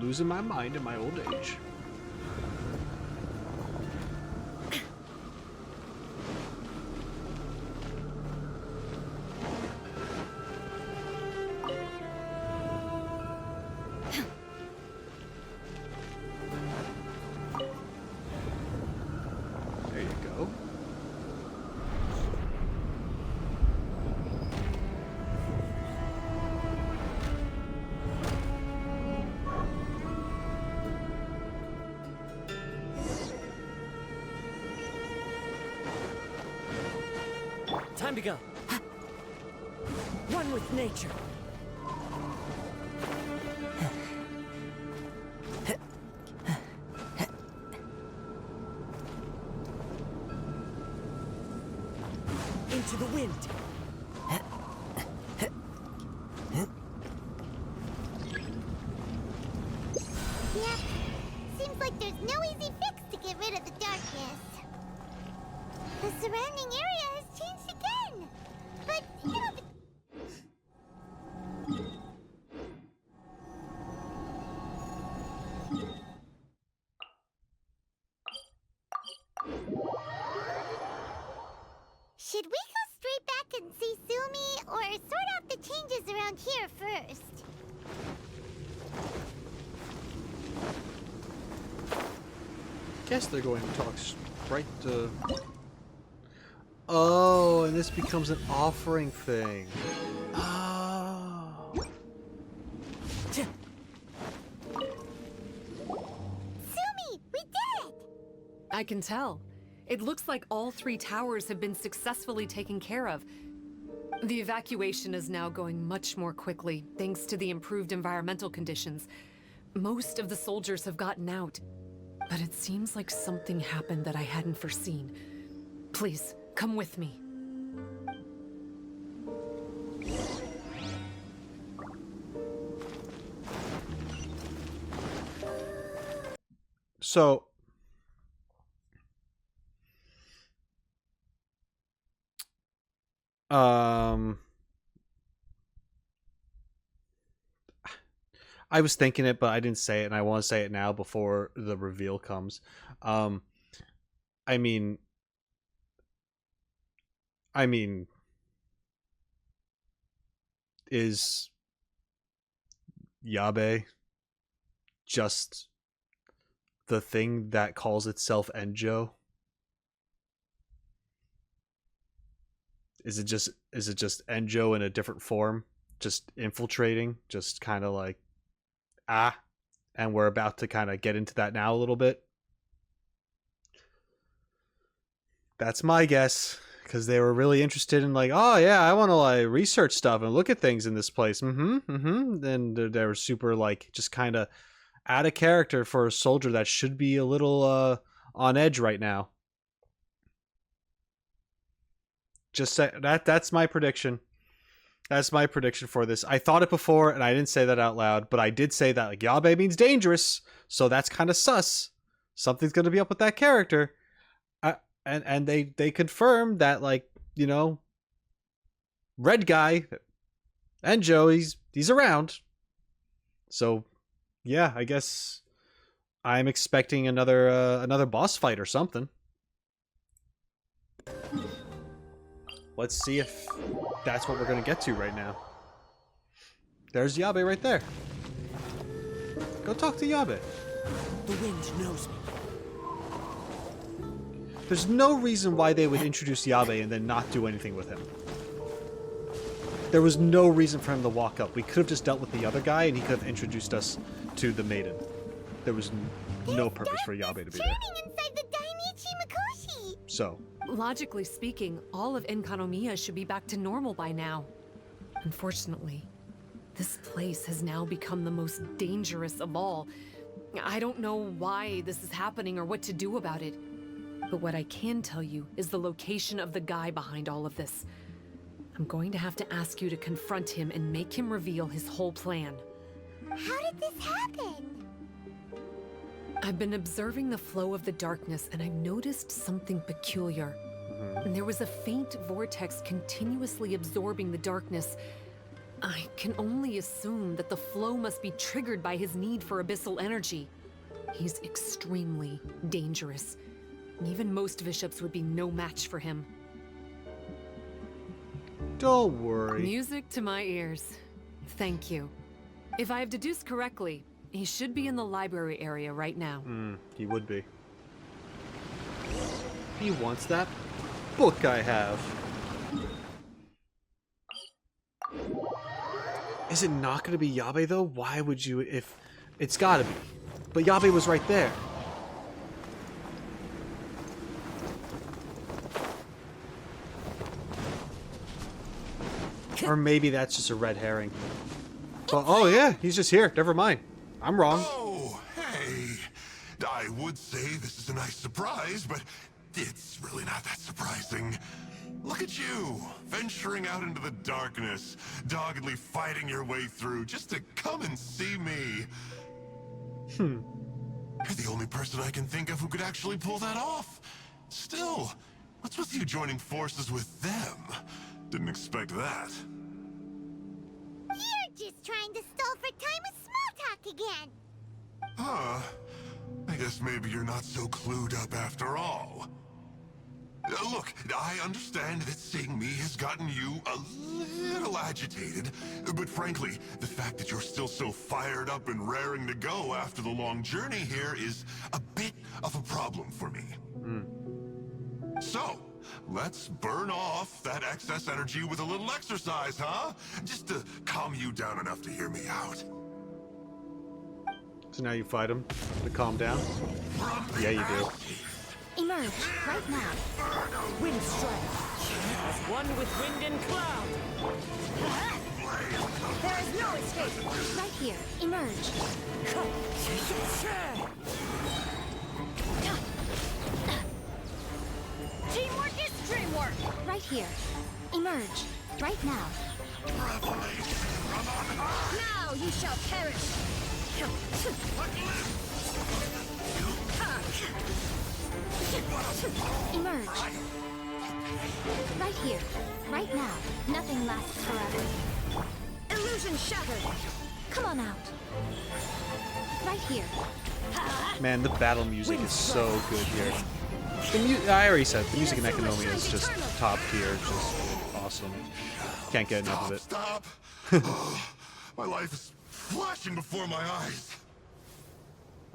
Losing my mind in my old age. There you go. Time to go. One with nature. Into the wind. Yeah, seems like there's no easy fix to get rid of the darkness. The surrounding area has changed again. But, you know, should we go straight back and see Tsumi, or sort out the changes around here first? Guess they're going to talk right to... Oh, and this becomes an offering thing. Oh. Tsumi, we did it! I can tell. It looks like all 3 towers have been successfully taken care of. The evacuation is now going much more quickly, thanks to the improved environmental conditions. Most of the soldiers have gotten out, but it seems like something happened that I hadn't foreseen. Please, come with me. So... I was thinking it, but I didn't say it, and I want to say it now before the reveal comes. I mean, is Yabe just the thing that calls itself enjou? Is it just enjou in a different form, just infiltrating, just kind of like and we're about to kind of get into that now a little bit. That's my guess, because they were really interested in like, oh yeah, I want to like research stuff and look at things in this place. Then they were super like just kind of out of character for a soldier that should be a little on edge right now. Just say that. That's my prediction. That's my prediction for this. I thought it before, and I didn't say that out loud, but I did say that like Yabe means dangerous, so that's kind of sus. Something's gonna be up with that character, and they confirmed that, like, you know, red guy, Enjo, he's around. So yeah, I guess I'm expecting another boss fight or something. Let's see if that's what we're going to get to right now. There's Yabe right there. Go talk to Yabe. The wind knows me. There's no reason why they would introduce Yabe and then not do anything with him. There was no reason for him to walk up. We could have just dealt with the other guy and he could have introduced us to the maiden. There was no purpose for Yabe to be there. Inside the Dainichi Mikoshi. So... Logically speaking, all of enkanomiya should be back to normal by now. Unfortunately, this place has now become the most dangerous of all. I don't know why this is happening or what to do about it. But what I can tell you is the location of the guy behind all of this. I'm going to have to ask you to confront him and make him reveal his whole plan. How did this happen? I've been observing the flow of the darkness, and I've noticed something peculiar. And there was a faint vortex continuously absorbing the darkness. I can only assume that the flow must be triggered by his need for abyssal energy. He's extremely dangerous, and even most bishops would be no match for him. Don't worry. Music to my ears. Thank you. If I have deduced correctly, he should be in the library area right now. He would be. He wants that book I have. Is it not going to be Yabe though? Why would you if... It's gotta be. But Yabe was right there. Or maybe that's just a red herring. But, oh yeah, he's just here. Never mind. I'm wrong. Oh, hey. I would say this is a nice surprise, but it's really not that surprising. Look at you, venturing out into the darkness, doggedly fighting your way through just to come and see me. You're the only person I can think of who could actually pull that off. Still, what's with you joining forces with them? Didn't expect that. You're just trying to stall for time with small talk again. Huh. I guess maybe you're not so clued up after all. Look, I understand that seeing me has gotten you a little agitated, but frankly, the fact that you're still so fired up and raring to go after the long journey here is a bit of a problem for me. So, let's burn off that excess energy with a little exercise, huh? Just to calm you down enough to hear me out. So now you fight him to calm down? Yeah, you do. Emerge, right now. Wind strike. As one with wind and cloud. There is no escape. Right here. Emerge. Teamwork is dreamwork. Right here. Emerge. Right now. Now you shall perish. Emerge. Right here. Right now. Nothing lasts forever. Illusion shattered. Come on out. Right here. Man, the battle music is so good here. I already said, the music in enkanomiya is just top tier, just awesome. Can't get enough of it. Stop! My life is flashing before my eyes.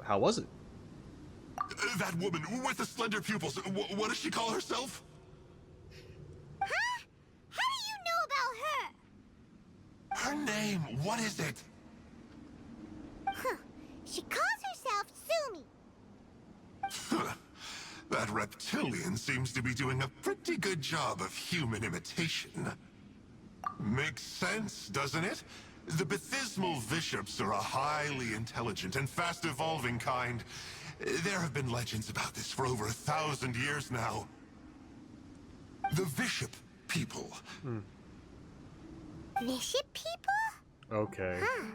How was it? That woman with the slender pupils, what does she call herself? Huh? How do you know about her? Her name, what is it? Huh. She calls herself Tsumi. That reptilian seems to be doing a pretty good job of human imitation. Makes sense, doesn't it? The Baptismal Bishops are a highly intelligent and fast-evolving kind. There have been legends about this for over 1,000 years now. The Bishop people. Bishop people? Okay. Huh.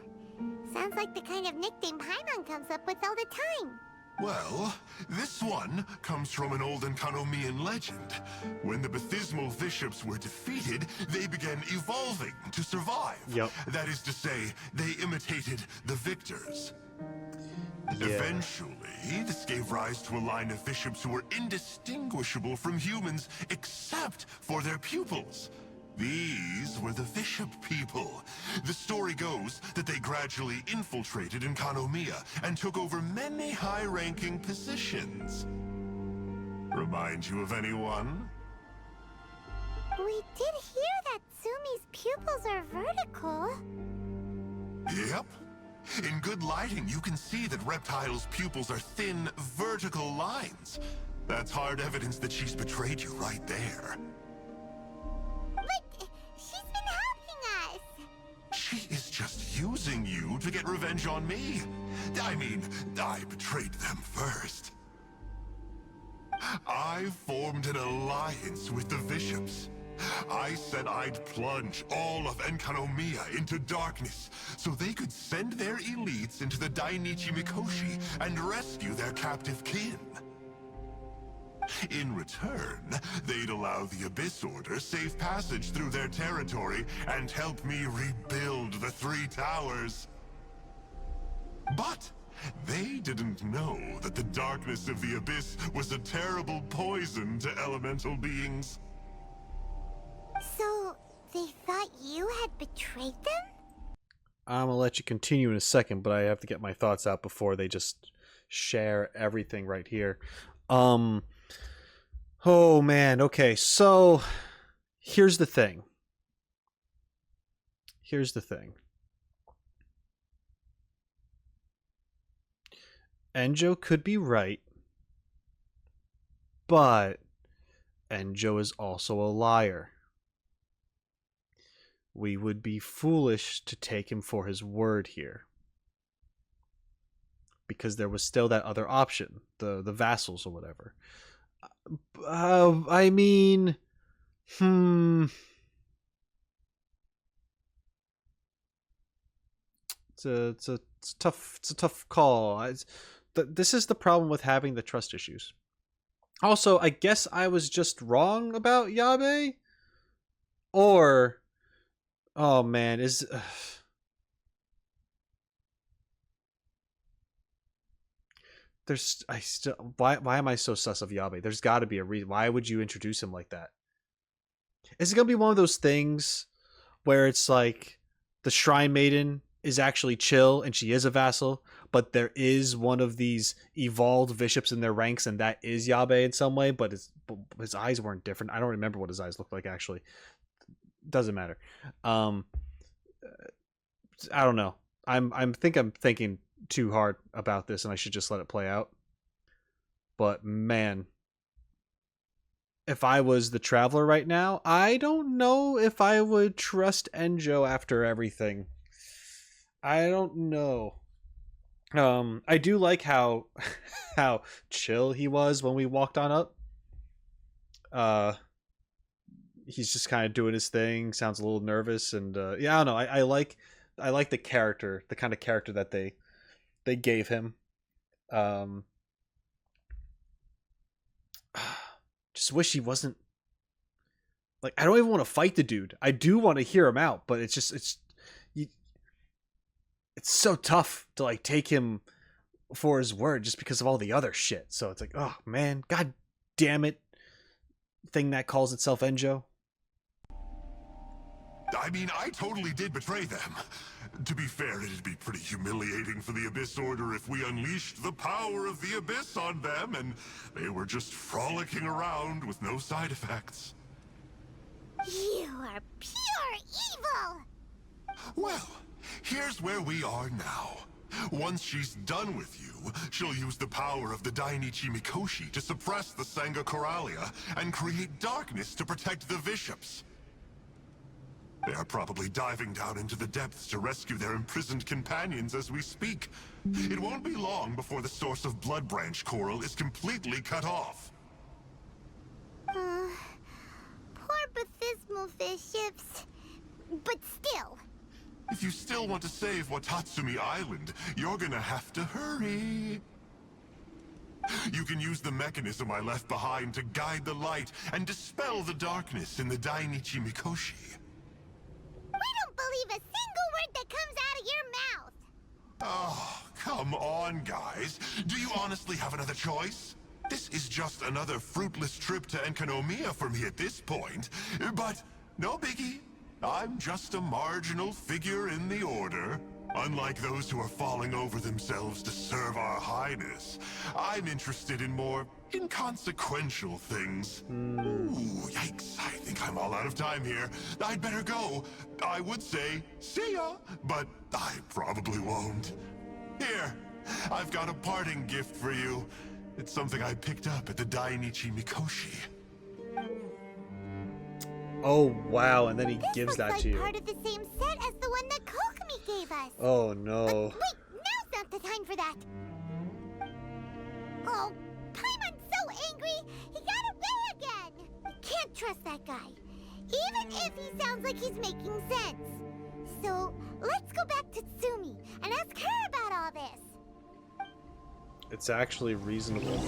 Sounds like the kind of nickname Paimon comes up with all the time. Well, this one comes from an old enkanomiyan legend. When the Baptismal Bishops were defeated, they began evolving to survive. Yep. That is to say, they imitated the victors. Yeah. Eventually, this gave rise to a line of bishops who were indistinguishable from humans except for their pupils. These were the Bishop people. The story goes that they gradually infiltrated enkanomiya and took over many high-ranking positions. Remind you of anyone? We did hear that Tsumi's pupils are vertical. Yep. In good lighting, you can see that Reptile's pupils are thin, vertical lines. That's hard evidence that she's betrayed you right there. But she's been helping us. She is just using you to get revenge on me. I mean, I betrayed them first. I formed an alliance with the bishops. I said I'd plunge all of Enkanomiya into darkness, so they could send their elites into the Dainichi Mikoshi and rescue their captive kin. In return, they'd allow the Abyss Order safe passage through their territory and help me rebuild the Three Towers. But they didn't know that the darkness of the Abyss was a terrible poison to elemental beings. So, they thought you had betrayed them? I'm gonna let you continue in a second, but I have to get my thoughts out before they just share everything right here. Oh man, okay, so here's the thing. Enjo could be right, but Enjo is also a liar. We would be foolish to take him for his word here. Because there was still that other option, the vassals or whatever. I mean, it's a tough call. This is the problem with having the trust issues. Also, I guess I was just wrong about Yabe, or oh man, why am I so sus of Yabe? There's got to be a reason. Why would you introduce him like that? Is it gonna be one of those things where it's like the Shrine Maiden is actually chill and she is a vassal, but there is one of these evolved bishops in their ranks, and that is Yabe in some way, but his eyes weren't different. I don't remember what his eyes looked like actually. Doesn't matter. I don't know. I'm thinking too hard about this, and I should just let it play out. But man, if I was the Traveler right now, I don't know if I would trust Enjo after everything. I don't know. I do like how chill he was when we walked on up. He's just kind of doing his thing. Sounds a little nervous, and yeah, I don't know. I like the character, the kind of character that they gave him. Just wish he wasn't like, I don't even want to fight the dude. I do want to hear him out, but it's so tough to like take him for his word just because of all the other shit. So it's like, oh man, god damn it, thing that calls itself Enjo. I mean, I totally did betray them. To be fair, it'd be pretty humiliating for the Abyss Order if we unleashed the power of the Abyss on them and they were just frolicking around with no side effects. You are pure evil! Well, here's where we are now. Once she's done with you, she'll use the power of the Dainichi Mikoshi to suppress the Sangha Coralia and create darkness to protect the bishops. They are probably diving down into the depths to rescue their imprisoned companions as we speak. It won't be long before the source of Blood Branch Coral is completely cut off. Poor Bathismal bishops. But still. If you still want to save Watatsumi Island, you're gonna have to hurry. You can use the mechanism I left behind to guide the light and dispel the darkness in the Dainichi Mikoshi. We don't believe a single word that comes out of your mouth! Oh, come on, guys. Do you honestly have another choice? This is just another fruitless trip to Enkanomiya for me at this point. But no biggie. I'm just a marginal figure in the Order. Unlike those who are falling over themselves to serve our highness, I'm interested in more inconsequential things. Ooh, yikes. I think I'm all out of time here. I'd better go. I would say, see ya, but I probably won't. Here, I've got a parting gift for you. It's something I picked up at the Dainichi Mikoshi. Oh wow, and then he This gives looks that like to you. part of the same set as the one that Kokomi gave us. Oh no. Wait, now's not the time for that. Oh, Paimon's so angry. He got away again. I can't trust that guy. even if he sounds like he's making sense. So, let's go back to Tsumi and ask her about all this. It's actually reasonable.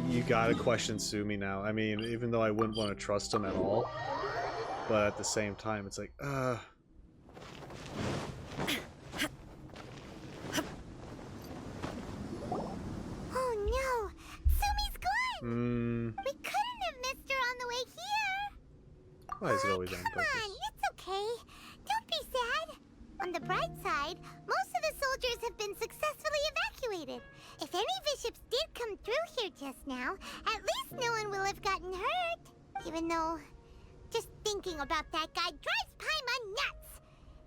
You gotta question Tsumi now. I mean, even though I wouldn't want to trust him at all, but at the same time, it's like, Oh no! Tsumi's gone! We couldn't have missed her on the way here! why is it always on Come purpose? on, it's okay. Don't be sad. On the bright side, most of the soldiers have been successfully evacuated. If any bishops did come through here just now, at least no one will have gotten hurt. Even though, just thinking about that guy drives Paimon nuts.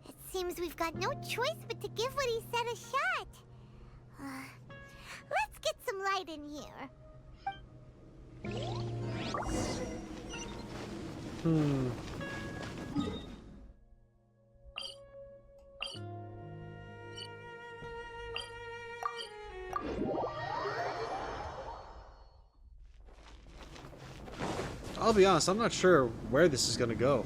It seems we've got no choice but to give what he said a shot. Let's get some light in here. I'll be honest, I'm not sure where this is gonna go.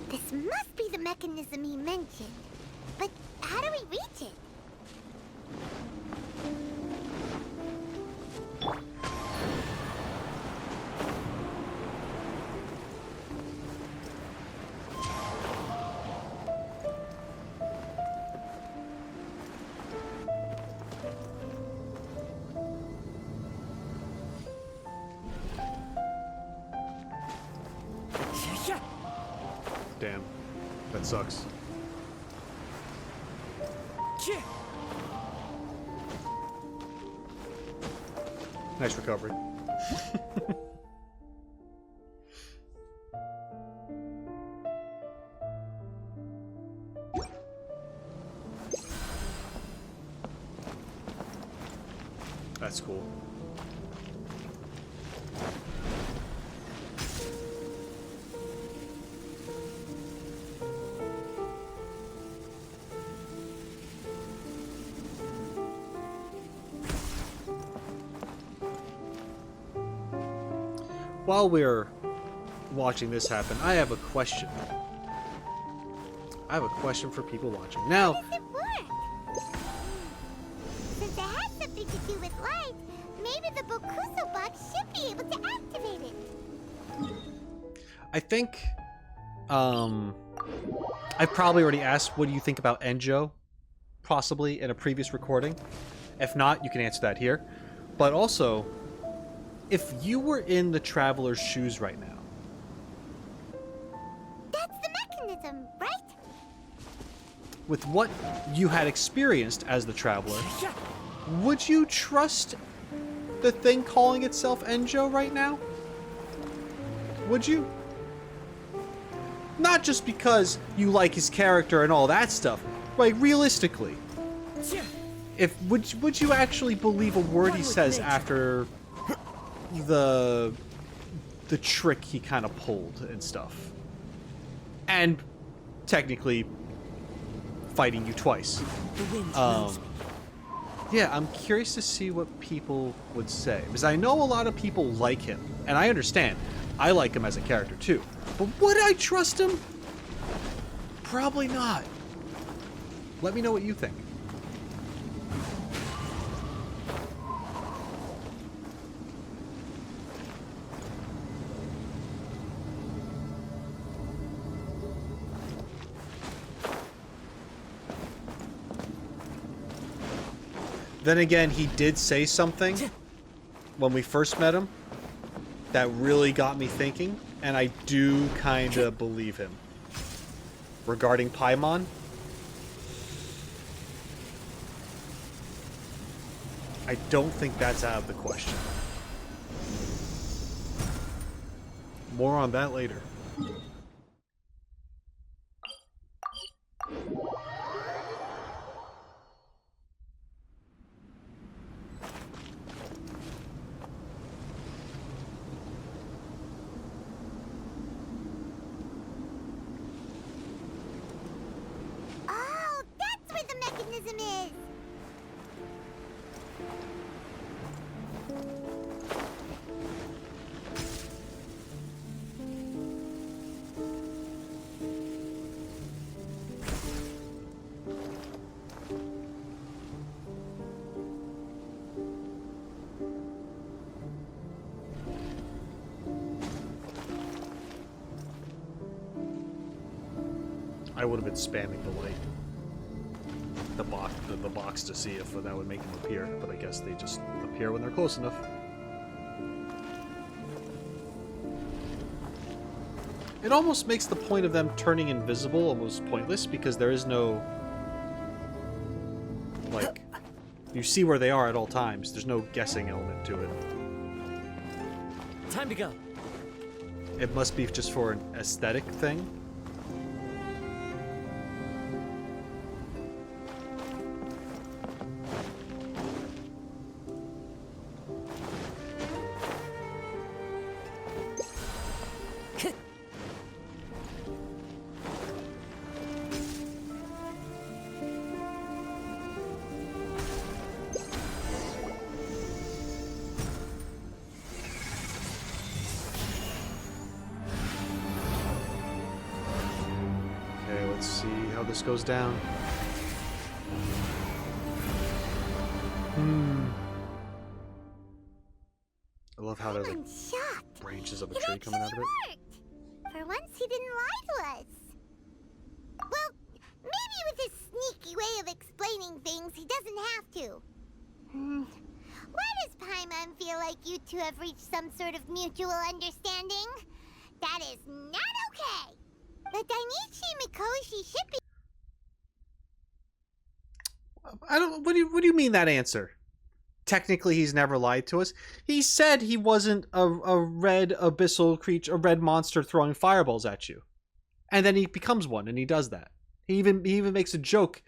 This must be the mechanism he mentioned. But how do we reach it? Damn. That sucks. Nice recovery. That's cool. While we're watching this happen, I have a question. I have a question for people watching. Now, How does it work? Since it has something to do with light, maybe the Bokuso Box should be able to activate it. I think, I probably already asked what do you think about Enjo, possibly in a previous recording. If not, you can answer that here. But also, if you were in the Traveler's shoes right now, That's the mechanism, right? with what you had experienced as the Traveler, would you trust the thing calling itself Enjo right now? Would you? Not just because you like his character and all that stuff, like realistically. If would you actually believe a word he says after the trick he kind of pulled and stuff? And technically fighting you twice. Yeah, I'm curious to see what people would say, because I know a lot of people like him, and I understand. I like him as a character too. But would I trust him? Probably not. Let me know what you think. Then again, he did say something when we first met him that really got me thinking, and I do kind of believe him. Regarding Paimon, I don't think that's out of the question. More on that later. Oh, that's where the mechanism is. I would have been spamming the light. The box to see if that would make them appear, but I guess they just appear when they're close enough. It almost makes the point of them turning invisible almost pointless, because there is no... like, you see where they are at all times. There's no guessing element to it. Time to go. It must be just for an aesthetic thing. This goes down. I love how there's like branches of a tree coming out of it. Worked. For once, he didn't lie to us. Well, maybe with his sneaky way of explaining things, he doesn't have to. Why does Paimon feel like you two have reached some sort of mutual understanding? That is not okay. The Dainichi Mikoshi should be. I don't. What do you mean that answer? Technically, he's never lied to us. He said he wasn't a red abyssal creature, a red monster throwing fireballs at you, and then he becomes one, and he does that. He even makes a joke,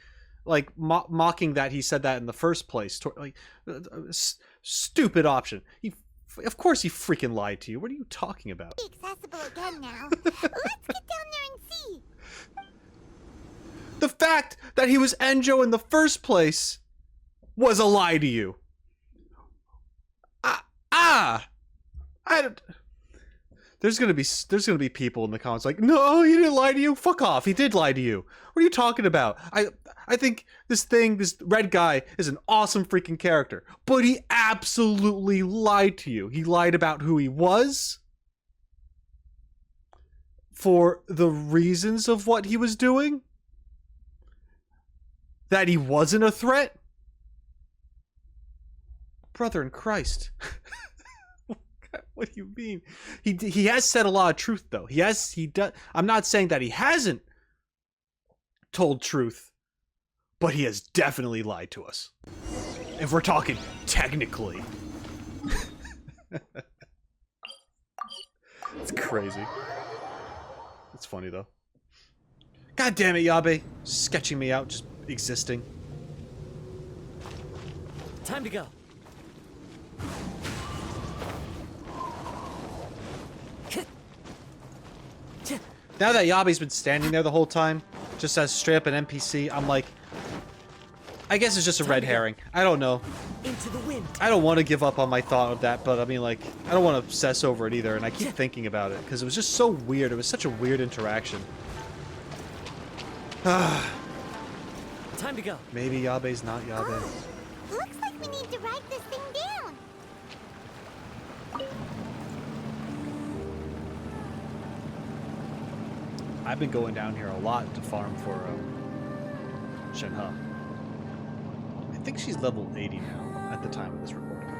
like mocking that he said that in the first place. Like, stupid option. Of course, he freaking lied to you. What are you talking about? Accessible again now. Let's get down there and see. The fact that he was Enjo in the first place was a lie to you. I don't. There's gonna be people in the comments like, no, he didn't lie to you. Fuck off. He did lie to you. What are you talking about? I think this red guy is an awesome freaking character, but he absolutely lied to you. He lied about who he was, for the reasons of what he was doing. That he wasn't a threat? Brother in Christ. What do you mean? He has said a lot of truth, though. He does. I'm not saying that he hasn't told truth, but he has definitely lied to us. If we're talking technically. It's crazy. It's funny, though. God damn it, Yabe. Sketching me out, just existing. Time to go. Now that Yabe's been standing there the whole time, just as straight up an NPC, I'm like, I guess it's just a red herring. I don't know. Into the wind. I don't want to give up on my thought of that, but I mean, like, I don't want to obsess over it either, and I keep thinking about it, because it was just so weird. It was such a weird interaction. Time to go. Maybe Yabe's not Yabe. Oh, looks like we need to write this thing down. I've been going down here a lot to farm for Shenhe. I think she's level 80 now at the time of this recording.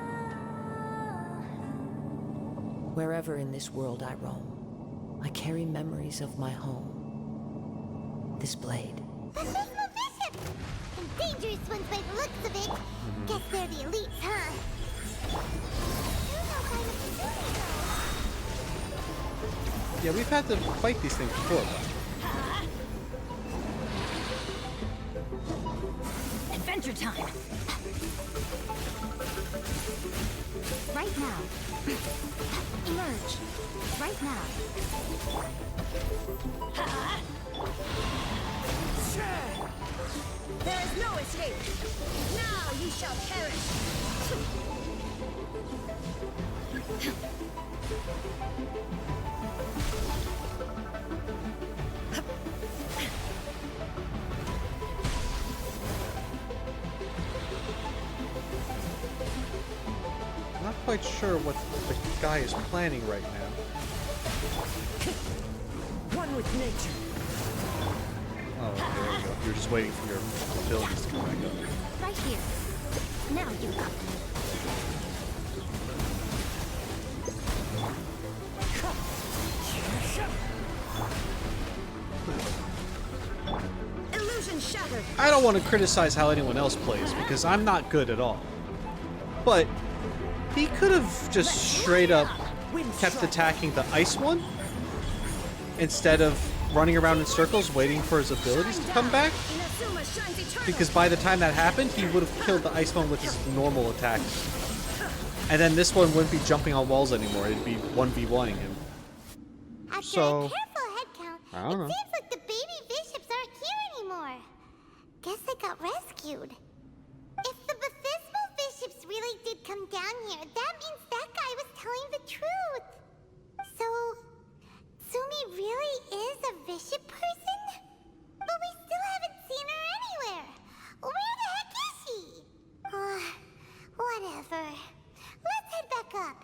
Wherever in this world I roam, I carry memories of my home. This blade. The Signal Bishop! And dangerous ones by the looks of it. Guess they're the elites, huh? Yeah, we've had to fight these things before, though. Adventure time! Right now. Emerge. Right now. There is no escape. Now you shall perish. Not quite sure what the guy is planning right now. One with nature. Oh, okay, there you go. You're just waiting for your abilities to come back up. Right here. Now you up. Illusion shattered. I don't want to criticize how anyone else plays because I'm not good at all. But he could have just straight up kept attacking the ice one instead of running around in circles waiting for his abilities to come back. Because by the time that happened, he would have killed the ice one with his normal attack. And then this one wouldn't be jumping on walls anymore. It'd be 1v1ing him. After So, a careful head count, I don't know. it seems like the baby bishops aren't here anymore. Guess they got rescued. If the Baptismal bishops really did come down here, that means that guy was telling the truth. So, Tsumi really is a bishop person? But we still haven't seen her anywhere. Where the heck is she? Whatever. Let's head back up.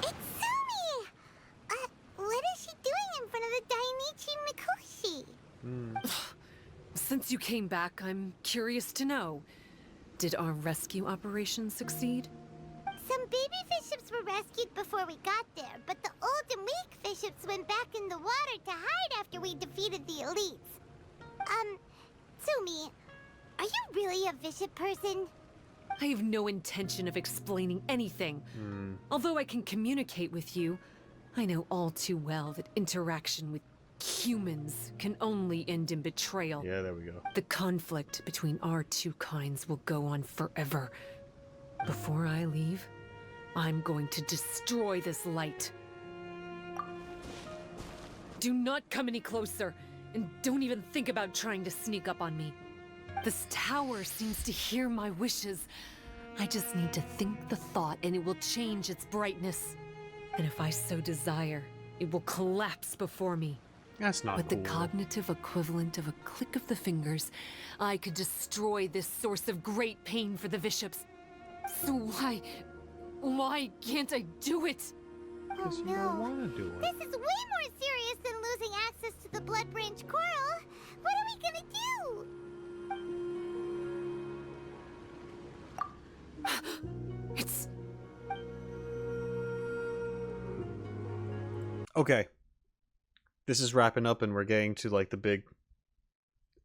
It's Tsumi! What is she doing in front of the Dainichi Mikoshi? Since you came back, I'm curious to know. Did our rescue operation succeed? Some baby bishops were rescued before we got there, but the old and weak bishops went back in the water to hide after we defeated the elites. Tsumi, are you really a bishop person? I have no intention of explaining anything. Although I can communicate with you, I know all too well that interaction with humans can only end in betrayal. Yeah, there we go. The conflict between our two kinds will go on forever. Before I leave, I'm going to destroy this light. Do not come any closer, and don't even think about trying to sneak up on me. This tower seems to hear my wishes. I just need to think the thought, and it will change its brightness. And if I so desire, it will collapse before me. That's not With cool. the cognitive equivalent of a click of the fingers, I could destroy this source of great pain for the bishops. So why can't I do it? Because you don't want to do it. This is way more serious than losing access to the Blood Branch Coral. What are we gonna do? It's... Okay. This is wrapping up and we're getting to like the big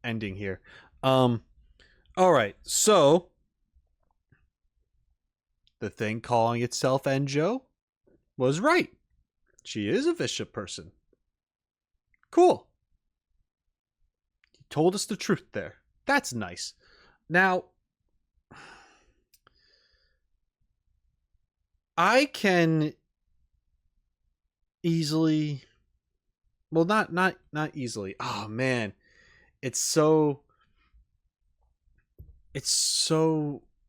ending here. All right. So the thing calling itself Enjo was right. She is a bishop person. Cool. He told us the truth there. That's nice. Now, I can easily, well, not easily. Oh man, it's so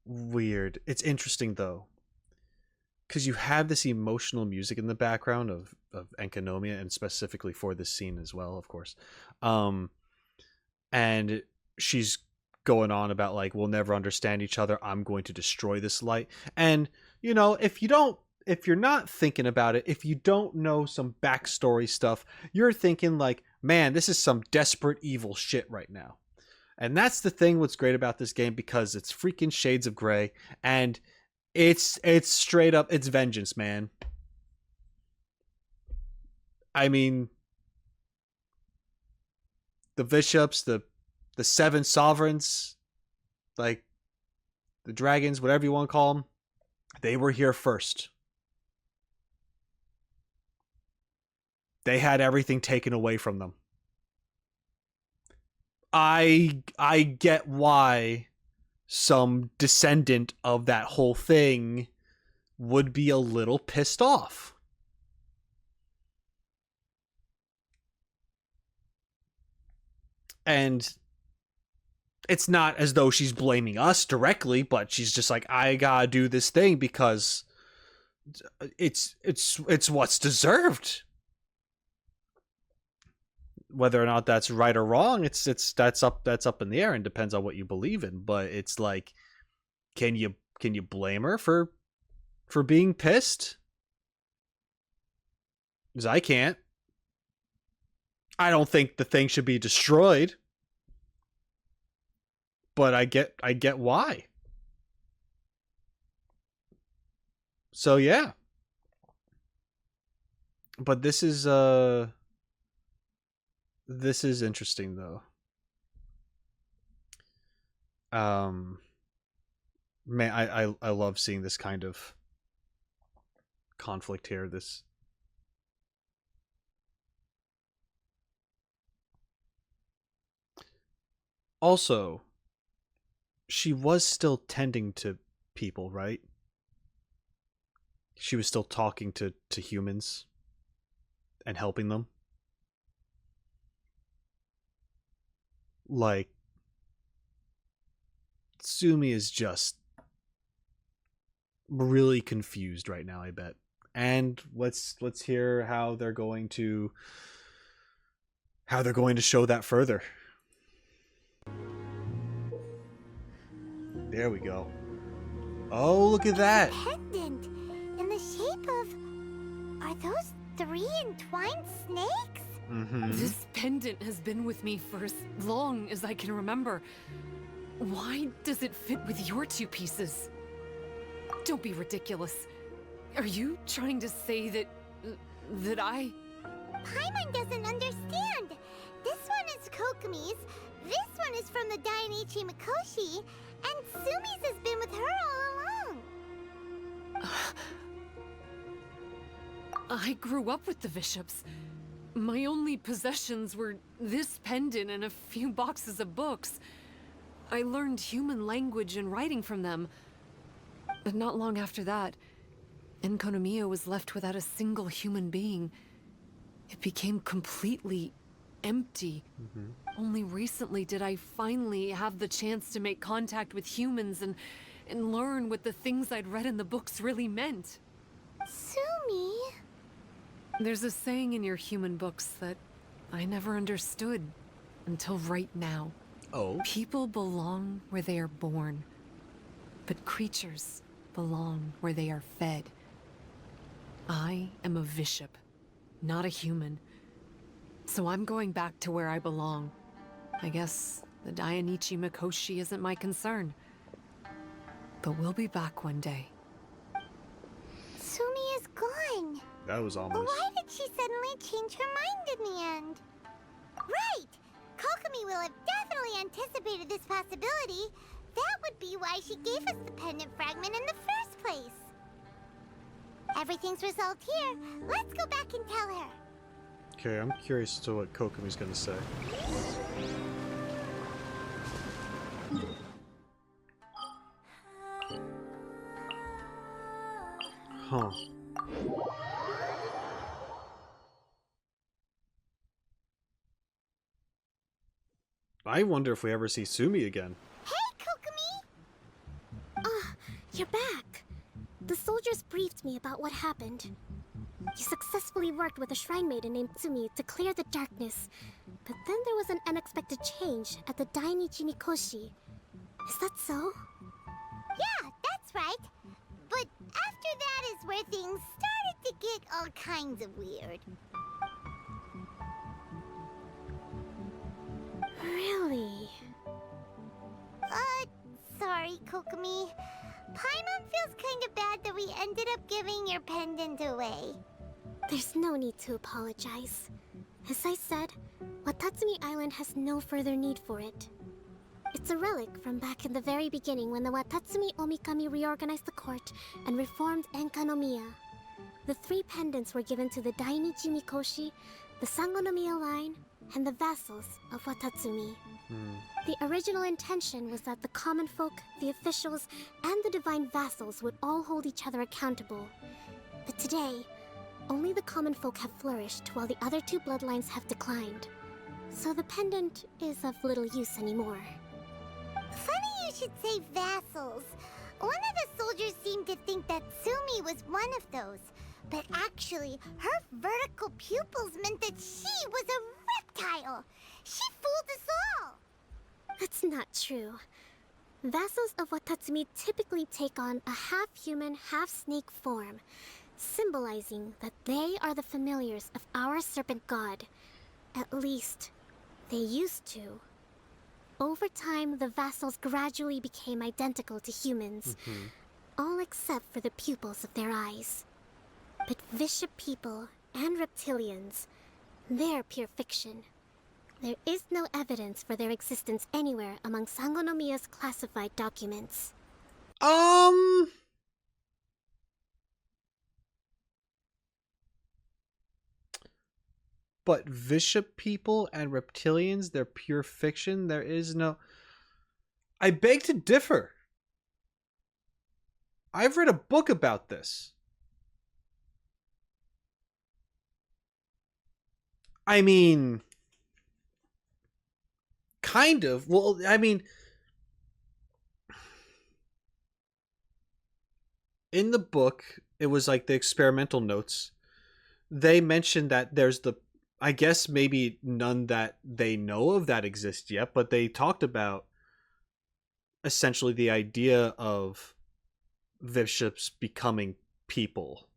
weird. It's interesting though, because you have this emotional music in the background of enkanomiya, and specifically for this scene as well, of course. And she's going on about like, we'll never understand each other. I'm going to destroy this light. And you know, if you're not thinking about it, if you don't know some backstory stuff, you're thinking like, man, this is some desperate evil shit right now. And that's the thing what's great about this game, because it's freaking Shades of Grey, and it's straight up, it's vengeance, man. I mean, the bishops, the seven sovereigns, like the dragons, whatever you want to call them, they were here first. They had everything taken away from them. I get why some descendant of that whole thing would be a little pissed off. And it's not as though she's blaming us directly, but she's just like, I gotta do this thing because it's what's deserved. Whether or not that's right or wrong, that's up in the air and depends on what you believe in. But it's like, can you blame her for for being pissed? Because I can't. I don't think the thing should be destroyed. But I get why. So yeah. But this is interesting though. Man, I love seeing this kind of conflict here. This also, she was still tending to people, right? She was still talking to humans and helping them. Like, Tsumi is just really confused right now, I bet. And let's hear how they're going to show that further. There we go. Oh, look at that. Pendant in the shape of... Are those 3 entwined snakes? Mm-hmm. This pendant has been with me for as long as I can remember. Why does it fit with your 2 pieces? Don't be ridiculous. Are you trying to say that I... Paimon doesn't understand. This one is Kokomi's, this one is from the Dainichi Mikoshi, and Tsumi's has been with her all along. I grew up with the Bishops. My only possessions were this pendant and a few boxes of books. I learned human language and writing from them. But not long after that, enkanomiya was left without a single human being. It became completely empty. Mm-hmm. Only recently did I finally have the chance to make contact with humans and learn what the things I'd read in the books really meant. Tsumi? There's a saying in your human books that I never understood until right now. Oh? People belong where they are born, but creatures belong where they are fed. I am a bishop, not a human. So I'm going back to where I belong. I guess the Dainichi Mikoshi isn't my concern. But we'll be back one day. Tsumi is gone. That was almost... But why did she suddenly change her mind in the end? Right! Kokomi will have definitely anticipated this possibility. That would be why she gave us the pendant fragment in the first place. Everything's resolved here. Let's go back and tell her. Okay, I'm curious to what Kokomi's gonna say. Huh. I wonder if we ever see Tsumi again. Hey, Kokomi! You're back. The soldiers briefed me about what happened. You successfully worked with a shrine maiden named Tsumi to clear the darkness, but then there was an unexpected change at the Dainichi Mikoshi. Is that so? Yeah, that's right. But after that is where things started to get all kinds of weird. Really? Sorry, Kokomi. Paimon feels kind of bad that we ended up giving your pendant away. There's no need to apologize. As I said, Watatsumi Island has no further need for it. It's a relic from back in the very beginning when the Watatsumi Omikami reorganized the court and reformed enkanomiya. The 3 pendants were given to the Dainichi Mikoshi, the Sangonomiya line, and the vassals of Watatsumi. The original intention was that the common folk, the officials, and the divine vassals would all hold each other accountable. But today, only the common folk have flourished while the other 2 bloodlines have declined. So the pendant is of little use anymore. Funny you should say vassals. One of the soldiers seemed to think that Tsumi was one of those. But actually, her vertical pupils meant that she was a reptile. She fooled us all. That's not true. Vassals of Watatsumi typically take on a half-human, half-snake form, symbolizing that they are the familiars of our serpent god. At least, they used to. Over time, the vassals gradually became identical to humans, all except for the pupils of their eyes. But Bishop people and reptilians, they're pure fiction. There is no evidence for their existence anywhere among Sangonomiya's classified documents. But Bishop people and reptilians, they're pure fiction. There is no... I beg to differ. I've read a book about this. I mean... Kind of. Well, I mean... In the book, it was like the experimental notes. They mentioned that there's the... I guess maybe none that they know of that exist yet, but they talked about essentially the idea of bishops becoming people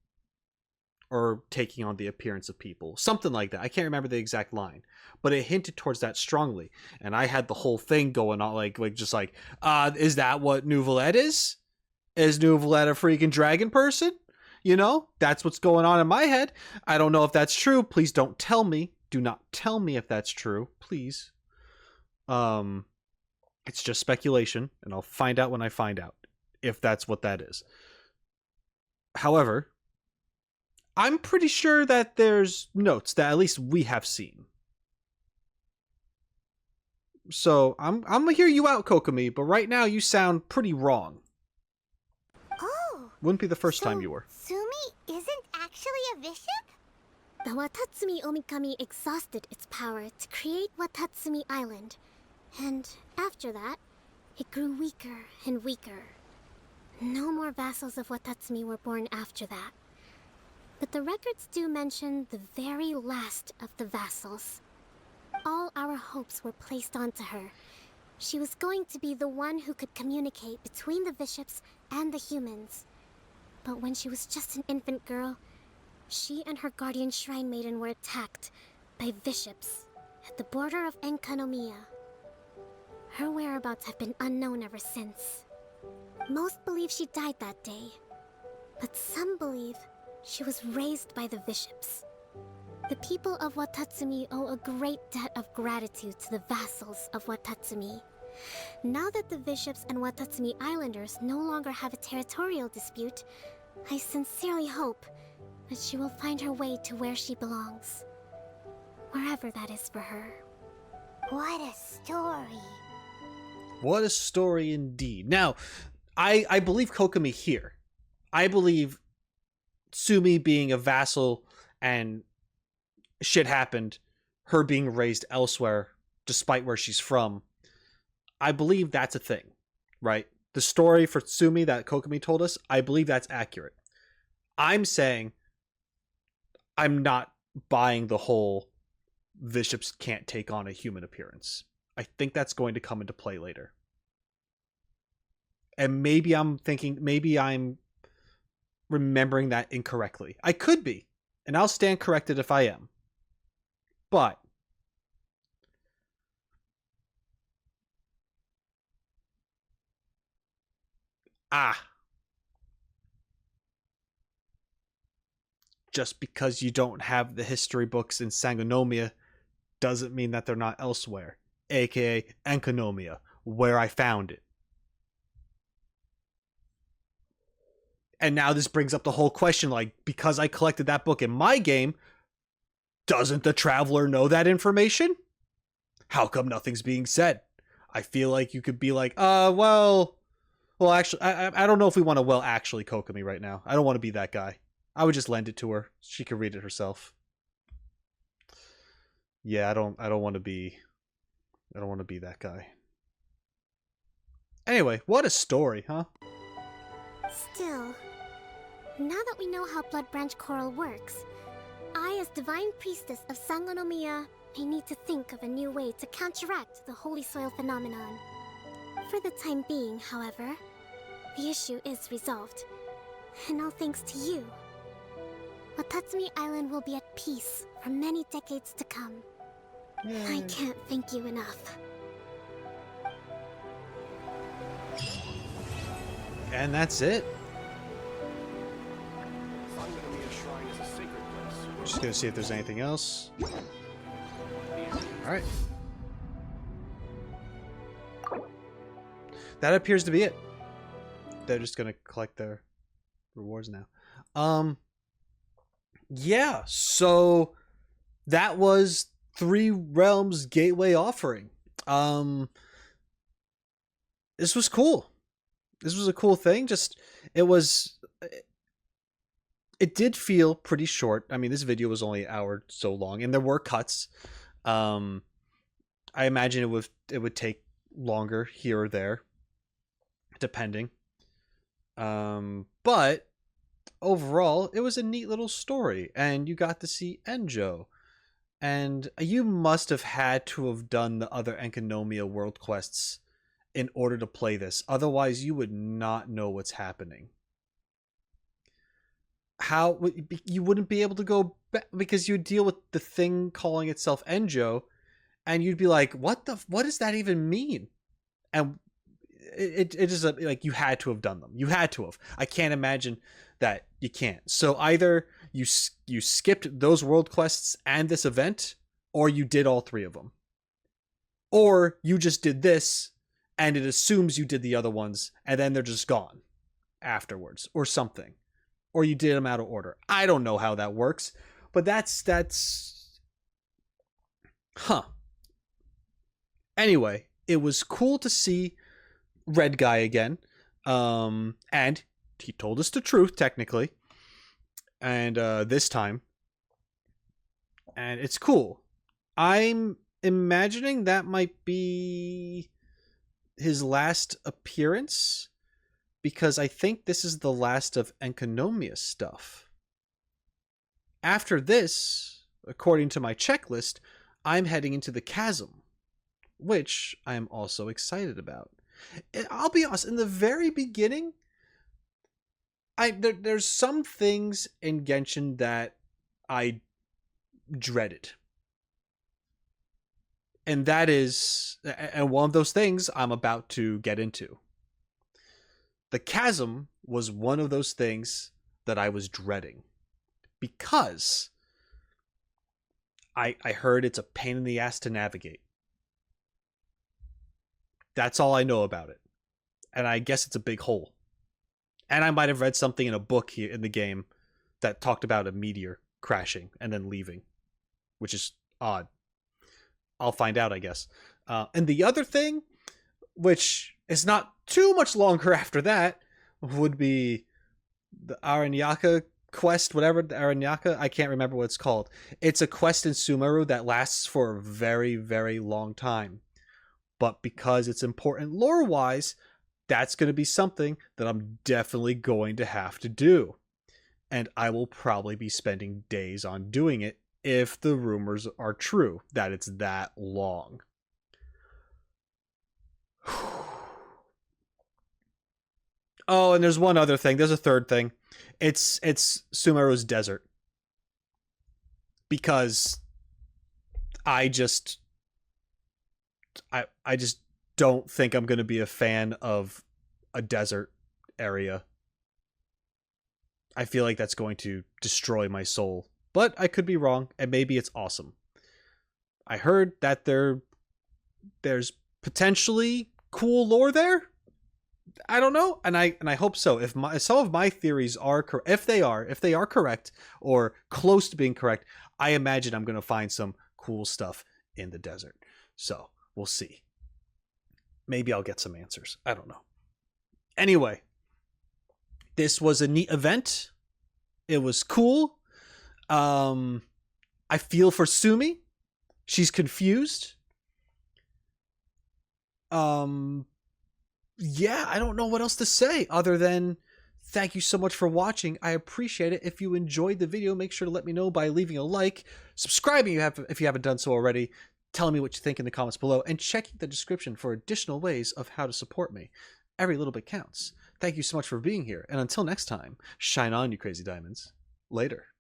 or taking on the appearance of people, something like that. I can't remember the exact line, but it hinted towards that strongly. And I had the whole thing going on, like just like, is that what Nouvelette is? Is Nouvelette a freaking dragon person? You know, that's what's going on in my head. I don't know if that's true. Please don't tell me. Do not tell me if that's true, please. It's just speculation, and I'll find out when I find out if that's what that is. However, I'm pretty sure that there's notes that at least we have seen. So I'm gonna hear you out, Kokomi, but right now you sound pretty wrong. Oh! Wouldn't be the first time you were. Tsumi isn't actually a bishop? The Watatsumi Omikami exhausted its power to create Watatsumi Island, and after that, it grew weaker and weaker. No more vassals of Watatsumi were born after that. But the records do mention the very last of the vassals. All our hopes were placed onto her. She was going to be the one who could communicate between the bishops and the humans. But when she was just an infant girl, she and her guardian shrine maiden were attacked by bishops at the border of Enkanomiya. Her whereabouts have been unknown ever since. Most believe she died that day, but some believe she was raised by the bishops. The people of Watatsumi owe a great debt of gratitude to the vassals of Watatsumi. Now that the bishops and Watatsumi Islanders no longer have a territorial dispute, I sincerely hope that she will find her way to where she belongs. Wherever that is for her. What a story. What a story indeed. Now, I believe Kokomi here. I believe Tsumi being a vassal and shit happened, her being raised elsewhere, despite where she's from. I believe that's a thing, right? The story for Tsumi that Kokomi told us, I believe that's accurate. I'm saying I'm not buying the whole bishops can't take on a human appearance. I think that's going to come into play later. And maybe I'm remembering that incorrectly. I could be, and I'll stand corrected if I am. But just because you don't have the history books in Sangonomiya doesn't mean that they're not elsewhere, aka enkanomiya, where I found it. And now this brings up the whole question, like, because I collected that book in my game, doesn't the traveler know that information? How come nothing's being said? I feel like you could be like, well, actually, I don't know if we want to actually Kokomi right now. I don't want to be that guy. I would just lend it to her. She could read it herself. Yeah, I don't want to be that guy. Anyway, what a story, huh? Still, now that we know how Blood Branch Coral works, I, as Divine Priestess of Sangonomiya, may need to think of a new way to counteract the Holy Soil phenomenon. For the time being, however, the issue is resolved. And all thanks to you. Watatsumi Island will be at peace for many decades to come. I can't thank you enough. And that's it. Just gonna see if there's anything else. Alright. That appears to be it. They're just gonna collect their rewards now. Yeah, so that was Three Realms Gateway Offering. This was cool. This was a cool thing. It did feel pretty short. I mean, this video was only an hour so long, and there were cuts. I imagine it would take longer here or there, depending. But overall, it was a neat little story, and you got to see Enjo. And you must have had to have done the other enkanomiya world quests in order to play this. Otherwise, you would not know what's happening. How you wouldn't be able to go back because you would deal with the thing calling itself Enjo, and you'd be like, what does that even mean? And it is like you had to have done them. You had to have. I can't imagine that you can't. So either you skipped those world quests and this event, or you did all three of them, or you just did this and it assumes you did the other ones and then they're just gone afterwards, or something. Or you did them out of order. I don't know how that works, but that's huh. Anyway, it was cool to see Red Guy again. And he told us the truth, technically. And this time. And it's cool. I'm imagining that might be his last appearance, because I think this is the last of enkanomiya stuff. After this, according to my checklist, I'm heading into the chasm, which I am also excited about. I'll be honest, in the very beginning, there's some things in Genshin that I dreaded. And one of those things I'm about to get into. The chasm was one of those things that I was dreading, because I heard it's a pain in the ass to navigate. That's all I know about it. And I guess it's a big hole. And I might have read something in a book here in the game that talked about a meteor crashing and then leaving, which is odd. I'll find out, I guess. And the other thing, which is not too much longer after that, would be the Aranyaka quest, whatever, the Aranyaka, I can't remember what it's called. It's a quest in Sumeru that lasts for a very, very long time. But because it's important lore-wise, that's going to be something that I'm definitely going to have to do. And I will probably be spending days on doing it if the rumors are true that it's that long. Oh, and there's one other thing. There's a third thing. It's Sumeru's desert. Because I just don't think I'm going to be a fan of a desert area. I feel like that's going to destroy my soul. But I could be wrong, and maybe it's awesome. I heard that there's potentially cool lore there. I don't know, and I hope so. If some of my theories are correct, if they are correct or close to being correct, I imagine I'm going to find some cool stuff in the desert. So we'll see. Maybe I'll get some answers. I don't know. Anyway, this was a neat event. It was cool. I feel for Tsumi. She's confused. Yeah, I don't know what else to say other than thank you so much for watching. I appreciate it. If you enjoyed the video, make sure to let me know by leaving a like, subscribing if you haven't done so already. telling me what you think in the comments below, and checking the description for additional ways of how to support me. Every little bit counts. Thank you so much for being here, and until next time, shine on, you crazy diamonds. Later.